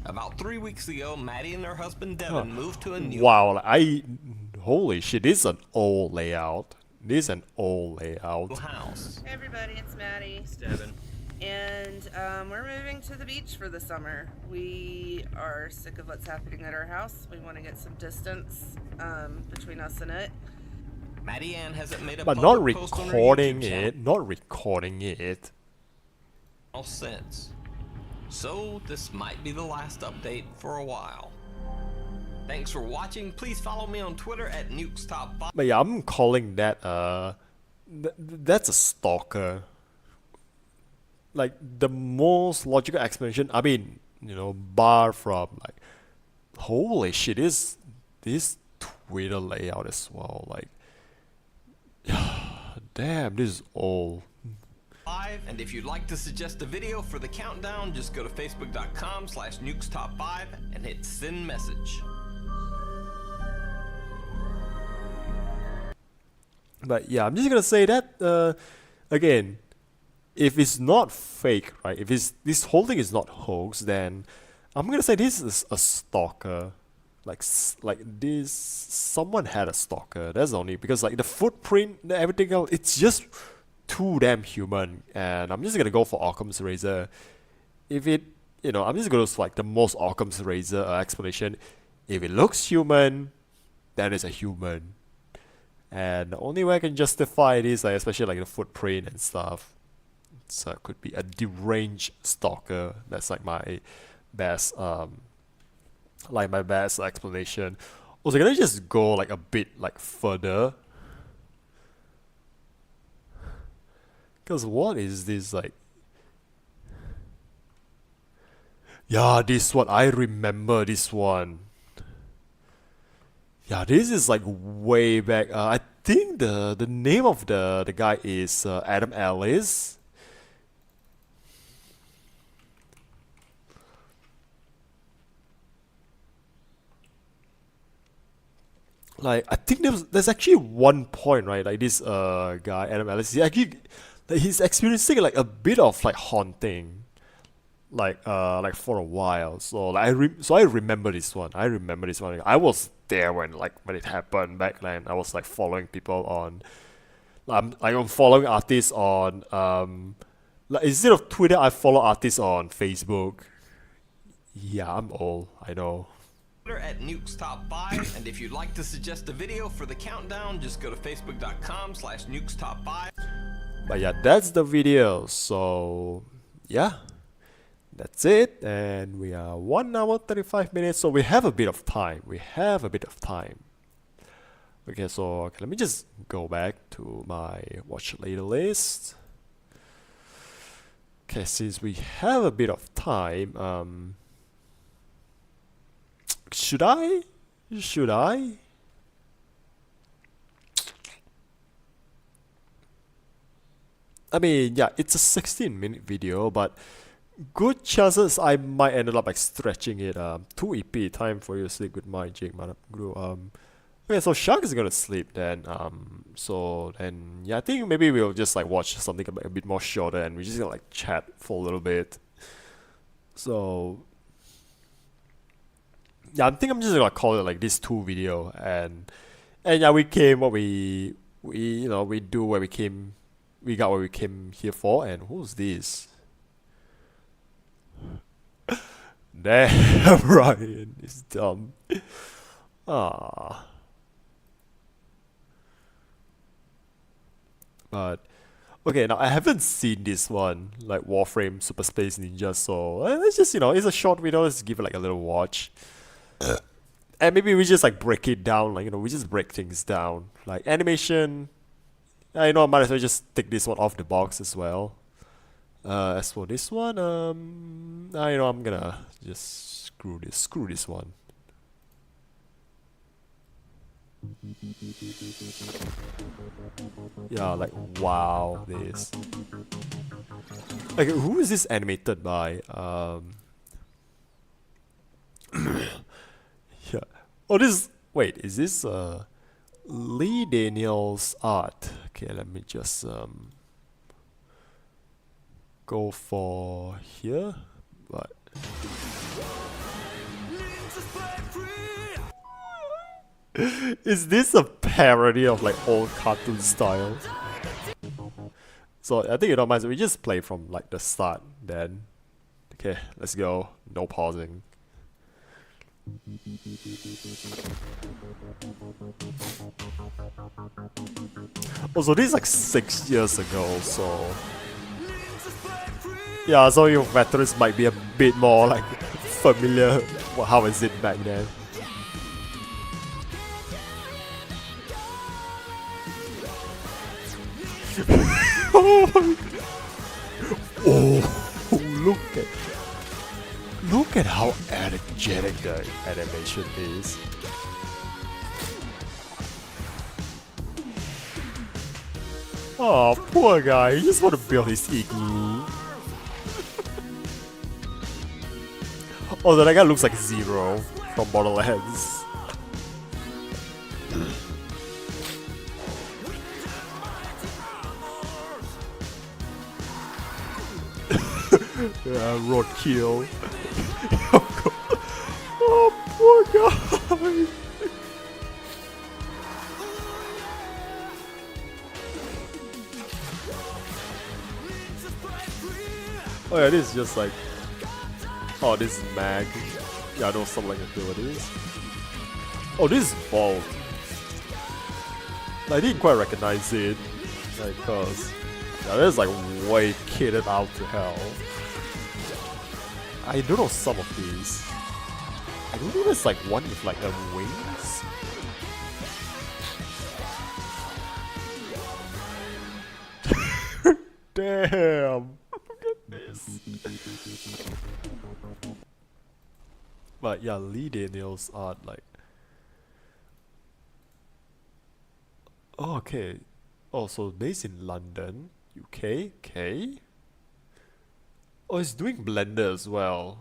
About 3 weeks ago, Maddie and her husband Devin moved to a new holy shit, this is an old layout. This is an old layout. house. Hey everybody, it's Maddie. It's Devin. And we're moving to the beach for the summer. We are sick of what's happening at our house. We want to get some distance between us and it. Maddie Ann hasn't made a But not public post on her recording YouTube it, not recording it. channel since. So this might be the last update for a while. Thanks for watching. Please follow me on Twitter at NukesTop5. But yeah, I'm calling that that's a stalker. Like the most logical explanation, I mean, you know, bar from like, holy shit, this Twitter layout as well, like, damn, this is old. And if you'd like to suggest a video for the countdown, just go to facebook.com/nukestop5 and hit send message. But yeah, I'm just gonna say that again, if it's not fake, right? If this whole thing is not hoax, then I'm gonna say this is a stalker. Like this, someone had a stalker. That's only because like the footprint, everything else, it's just too damn human. And I'm just gonna go for Occam's razor. If it, you know, I'm just gonna go for like the most Occam's razor explanation. If it looks human, then it's a human. And the only way I can justify it is like, especially like the footprint and stuff. So it could be a deranged stalker. That's like my best explanation. Also, can I just go like a bit like further? Cause what is this like? Yeah, this one, I remember this one. Yeah, this is like way back. I think the name of the guy is Adam Ellis. Like I think there's actually one point, right? Like this guy Adam Ellis, he's experiencing like a bit of like haunting, like for a while. So like I remember this one. I was there when it happened back then. I was like following people on, I'm following artists on like instead of Twitter, I follow artists on Facebook. Yeah, I'm old, I know. At NukesTop5, and if you'd like to suggest a video for the countdown, just go to facebook.com/NukesTop5. But yeah, that's the video. So yeah, that's it, and we are 1 hour 35 minutes, so we have a bit of time. Okay, so let me just go back to my watch later list. Okay, since we have a bit of time, should I? Should I? I mean, yeah, it's a 16-minute video, but good chances I might end up like stretching it. 2 EP, time for you to sleep. Good night, Jake, man. Okay, so Shark is gonna sleep then. So then, yeah, I think maybe we'll just like watch something a bit more shorter, and we're just gonna like chat for a little bit. So yeah, I think I'm just gonna call it like this 2 video, and yeah, we came what we do what we came, we got what we came here for. And who's this? Damn, Ryan is dumb. Ah. But okay, now I haven't seen this one, like Warframe Super Space Ninja, so let's just, it's a short video, let's give it like a little watch. And maybe we just like break it down, like, we just break things down. Like animation, I might as well just take this one off the box as well. As for this one, I'm gonna just screw this one. Yeah, like, wow, this. Okay, who is this animated by? Yeah. Oh, wait, is this Lee Daniels art? Okay, let me just go for here. But is this a parody of like old cartoon style? So I think might as well we just play from like the start then. Okay, let's go. No pausing. Also, this is like 6 years ago, so yeah, so your veterans might be a bit more like familiar with how is it back then. Oh, look at how energetic the animation is. Oh, poor guy, he just want to build his igloo. Oh, that guy looks like Zero from Borderlands. Yeah, roadkill. Oh, poor guy. Oh yeah, this is just like, oh, this is mag. Yeah, I know some like abilities. Oh, this is Bolt. I didn't quite recognize it, like, cause yeah, this is like way kitted out to hell. I don't know some of these. I don't know there's like one with like wings. Damn. Look at this. But yeah, Lee Daniels art, like. Oh, okay. Oh, so based in London, UK. Okay. Oh, he's doing Blender as well.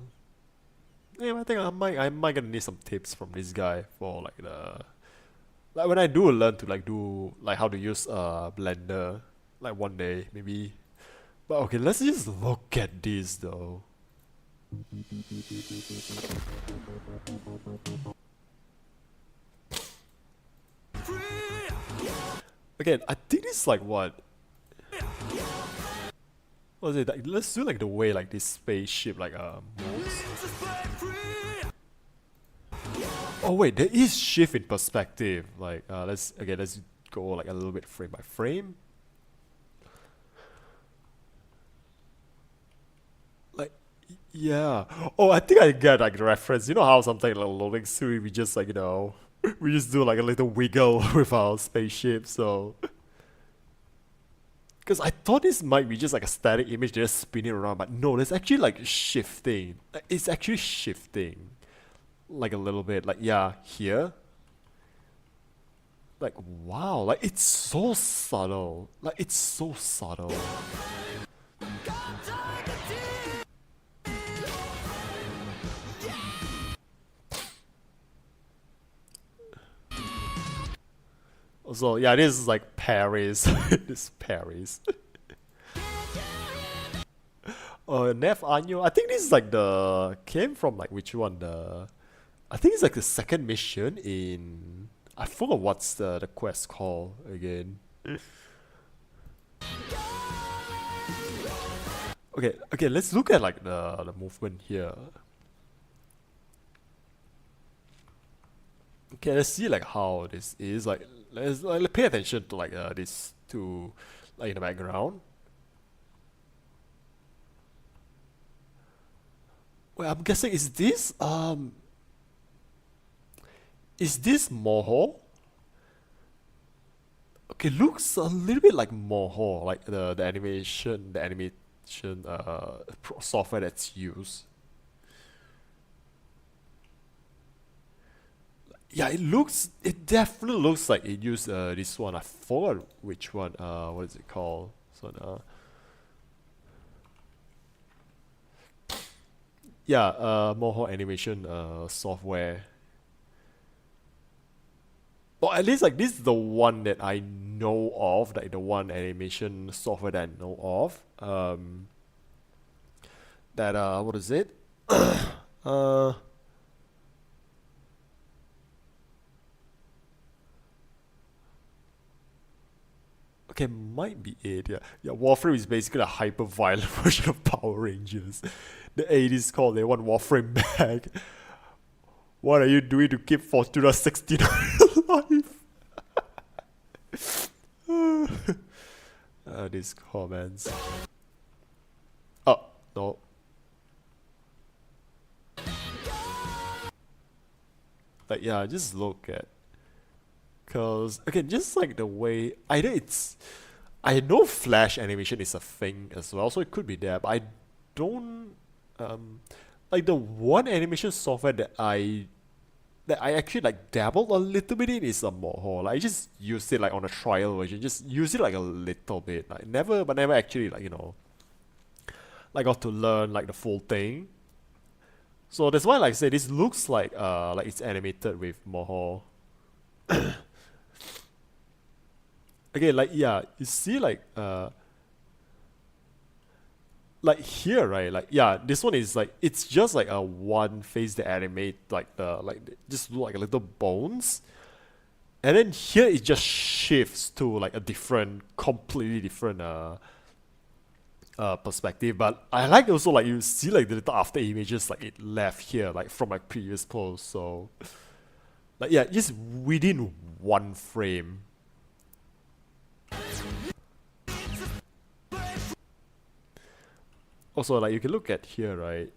Yeah, I think I might gonna need some tips from this guy for like when I do learn to like do like how to use Blender, like one day maybe. But okay, let's just look at this though. Again, I think it's like what? What is it? Like, let's do like the way like this spaceship like moves. Oh wait, there is shift in perspective. Like let's go like a little bit frame by frame. Like yeah. Oh, I think I get like the reference. You know how something like loading screen we just like we just do like a little wiggle with our spaceship. So Because I thought this might be just like a static image just spinning around, but no, it's actually like shifting. It's actually shifting. Like a little bit, like yeah, here. Like wow, like it's so subtle. Like it's so subtle. So yeah, this is like Paris. This is Paris. Nev Anyo. I think this is like the came from like which one? I think it's like the second mission in. I forgot what's the quest called again. Okay, let's look at like the movement here. Okay, let's see like how this is like. Let's pay attention to like these two, like in the background. Well, I'm guessing is this Moho? Okay, looks a little bit like Moho, like the animation software that's used. Yeah, it definitely looks like it used this one. I forgot which one. What is it called? So yeah, Moho animation software. Or at least like this is the one that I know of, like the one animation software that I know of. That what is it? Okay, might be it. Yeah, Warframe is basically a hyper-violent version of Power Rangers. The 80s called they want Warframe back. What are you doing to keep Fortuna 69 alive? These comments. Oh, no. Like, yeah, just look at. Because, again, just like the way. Either it's. I know Flash animation is a thing as well, so it could be there, but I don't. Like the one animation software that I actually like dabbled a little bit in is a Moho. Like I just used it like on a trial version, just use it like a little bit. Like never actually like like got to learn like the full thing. So that's why like I say this looks like it's animated with Moho. Again, like yeah, you see like here, right? Like yeah, this one is like it's just like a one face that animate like just look like a little bones, and then here it just shifts to like a completely different perspective. But I like also like you see like the little after images like it left here like from my previous post. So like yeah, just within one frame. Also, like you can look at here, right?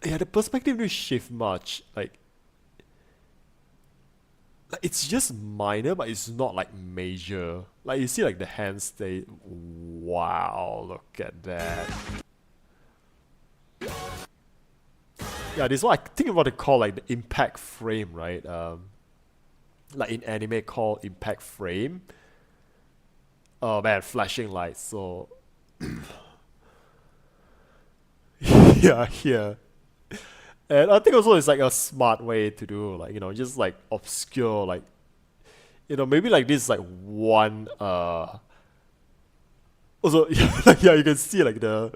Yeah, the perspective didn't shift much. Like it's just minor, but it's not like major. Like you see, like the hands. Wow, look at that. Yeah, this is what I think about to call like the impact frame, right? Like in anime called impact frame. Oh man, flashing lights. So. Yeah, here. And I think also it's like a smart way to do like just like obscure like maybe like this like one also yeah, like yeah, you can see like the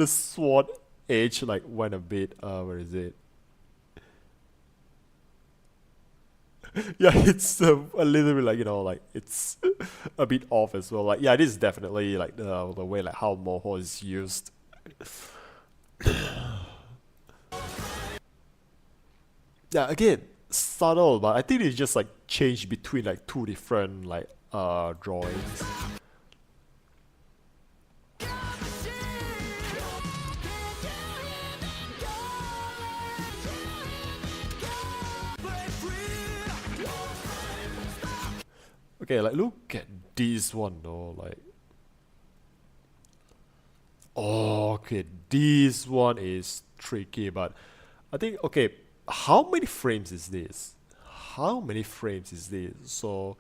sword edge like went a bit where is it? Yeah, it's a little bit like like it's a bit off as well. Like yeah, this is definitely like the way like how Moho is used. Yeah, again, subtle, but I think it's just like changed between like two different like drawings. Okay, like look at this one though, like Oh, okay, this one is tricky, but I think, okay, how many frames is this? How many frames is this? So,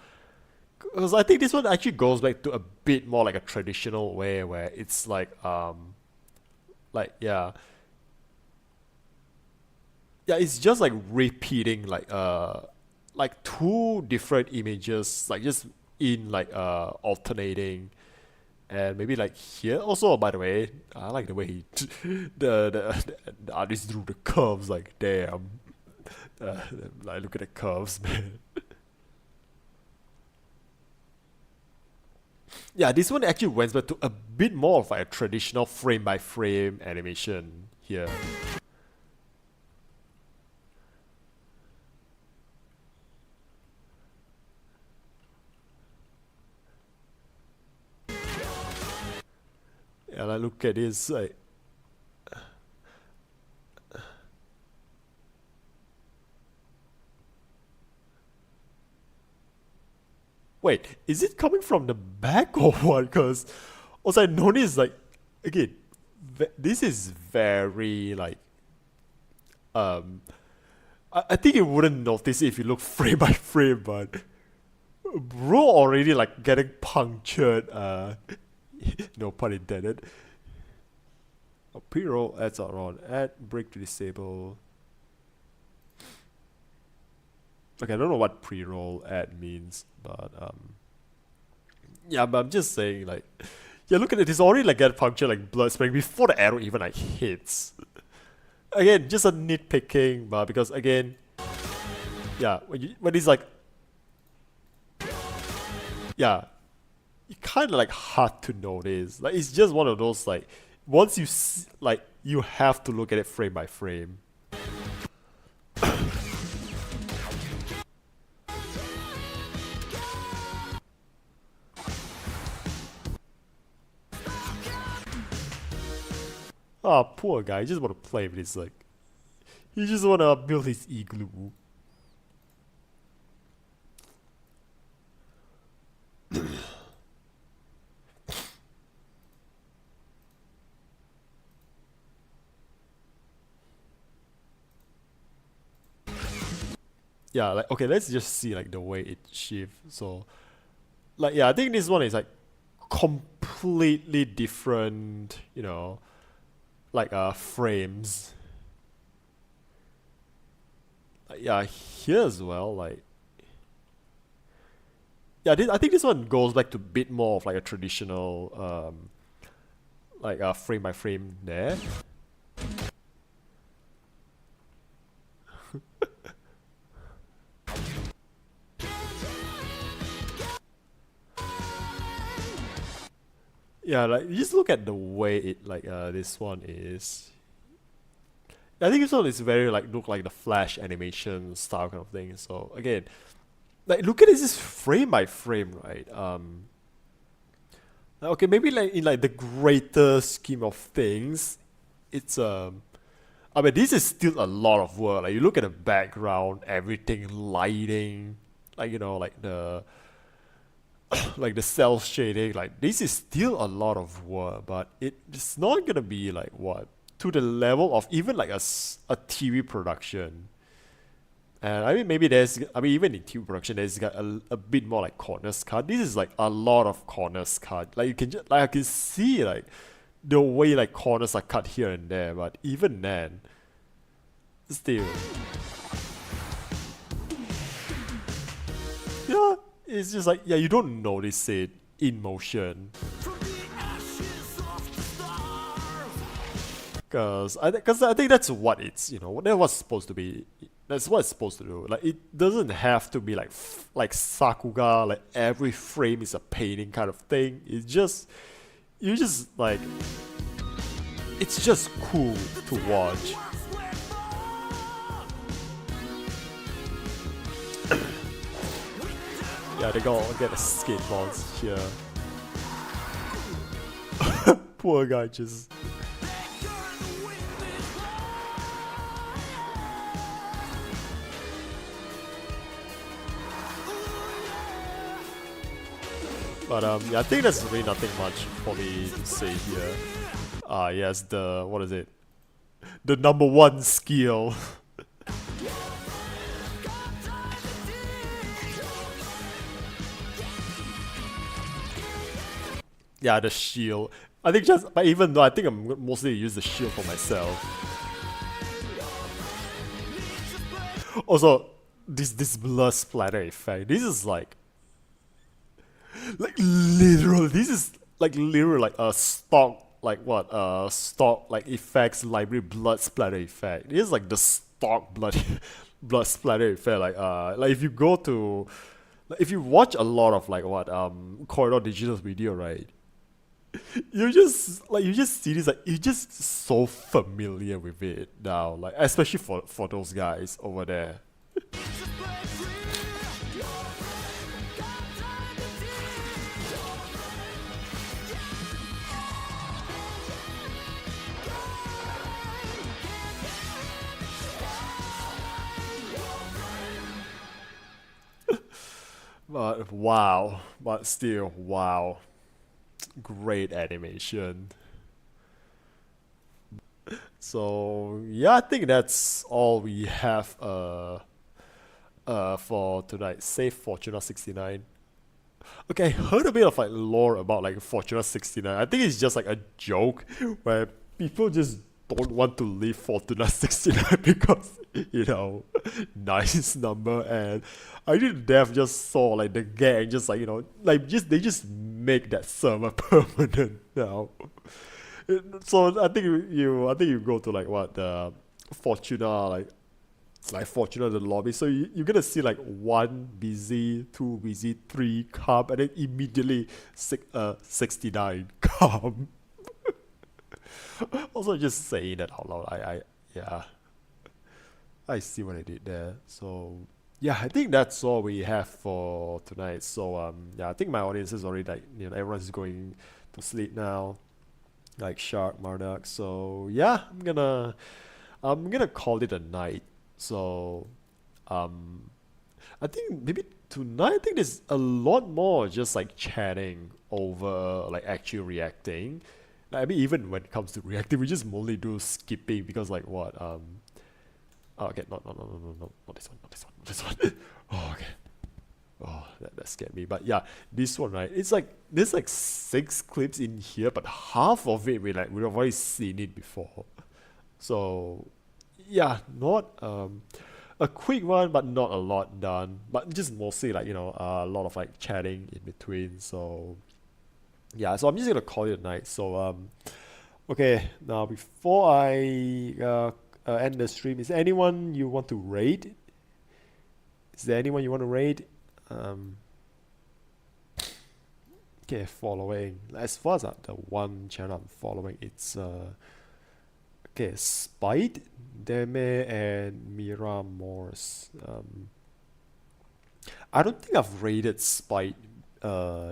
because I think this one actually goes back to a bit more like a traditional way where it's yeah, it's just like repeating like two different images, like just in alternating. And maybe like here also, by the way, I like the way he the artist drew the curves. Like damn, like look at the curves, man. Yeah, this one actually went back to a bit more of like a traditional frame by frame animation here. Yeah, like look at this, like wait, is it coming from the back or what? Because also I noticed like again, this is very like I think you wouldn't notice it if you look frame by frame, but bro already like getting punctured. No pun intended. Pre-roll adds are on. Add break to disable. Okay, I don't know what pre-roll add means, but yeah, but I'm just saying like, yeah, look at it. It's already like get punctured like blood spraying before the arrow even like hits. Again, just a nitpicking, but because again, yeah, when it's like, yeah, it kind of like hard to notice. Like it's just one of those like, once you like, you have to look at it frame by frame. Ah, poor guy. He just want to play with his like, he just want to build his igloo. Yeah, like okay, let's just see like the way it shifts. So, like yeah, I think this one is like completely different, you know, like frames. Yeah, here as well, like yeah, I think this one goes back to a bit more of like a traditional like frame by frame there. Yeah, like you just look at the way it like this one is. I think this one is very like look like the Flash animation style kind of thing. So again, like look at this frame by frame, right? Okay, maybe like in like the greater scheme of things, it's I mean this is still a lot of work. Like you look at the background, everything, lighting, like you know, like the like the cell shading, like this is still a lot of work, but it's not gonna be like what to the level of even like a TV production. And I mean maybe even in TV production there's got a bit more like corners cut. This is like a lot of corners cut. Like you can just like I can see like the way like corners are cut here and there, but even then still, yeah, it's just like, yeah, you don't notice it in motion. Cause I think that's what it's, you know, that's what's supposed to be. That's what it's supposed to do. Like it doesn't have to be like Sakuga, like every frame is a painting kind of thing. It's just, you just like, it's just cool to watch. Yeah, they gotta get a skateboards here. Poor guy just. But yeah, I think there's really nothing much for me to say here. Yes, the, what is it? The number one skill. Yeah, the shield. I think just, but even though I think I'm mostly use the shield for myself. Also, this blood splatter effect. This is like literal. This is like literally like a stock, like what? Stock like effects library blood splatter effect. This is like the stock blood splatter effect. Like if you go to, like if you watch a lot of like what Corridor Digital's video, right? You just see this, like you're just so familiar with it now, like especially for those guys over there. But wow, but still wow. Great animation. So yeah, I think that's all we have for tonight. Save Fortuna 69. Okay, I heard a bit of like lore about like Fortuna 69. I think it's just like a joke where people just don't want to leave Fortuna 69 because, you know, nice number. And I think Dev just saw like the gang just like, you know, like they just make that server permanent now. So I think you go to like what the Fortuna, like Fortuna the lobby. So you're gonna see like 1 busy, 2 busy, 3 come, and then immediately 69 come. Also just saying that out loud, yeah, I see what I did there. So yeah, I think that's all we have for tonight. So yeah, I think my audience is already like, you know, everyone's going to sleep now, like Shark, Marduk. So yeah, I'm gonna call it a night. So I think maybe tonight, I think there's a lot more just like chatting over like actually reacting. Like, I mean, even when it comes to reacting, we just mostly do skipping because like what oh, okay, no, not this one. Oh, okay. Oh, that scared me. But yeah, this one, right? It's like there's like 6 clips in here, but half of it we've already seen it before. So yeah, not a quick one, but not a lot done. But just mostly like, you know, a lot of like chatting in between. So yeah, so I'm just gonna call it a night. So okay, now before I end the stream, is there anyone you want to raid? Is there anyone you want to raid? Okay, following. As far as the one channel I'm following, it's okay, Spite, Deme, and Mira Morse. I don't think I've raided Spite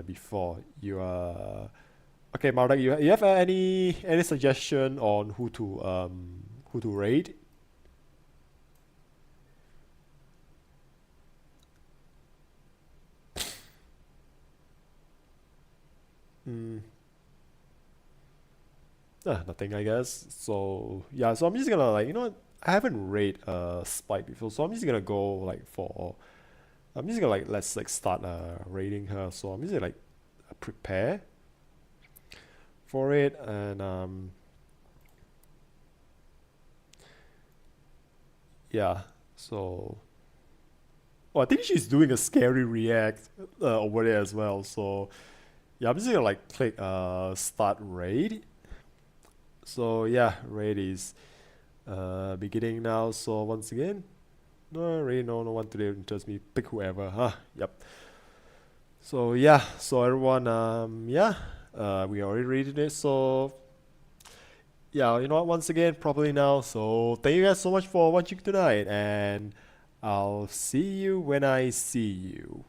before. You okay, Marduk, you have any suggestion on who to raid? Nothing, I guess. So yeah, so I'm just gonna like, you know what, I haven't raid Spike before, so I'm just gonna go like I'm just gonna like, let's like start raiding her. So I'm just gonna like prepare for it. And yeah, so I think she's doing a scary react over there as well. So yeah, I'm just gonna like click start raid. So yeah, raid is beginning now. So once again, no one today interests me. Pick whoever, huh? Yep. So yeah, so everyone, yeah, we already raided it. So yeah, you know what? Once again, probably now. So thank you guys so much for watching tonight, and I'll see you when I see you.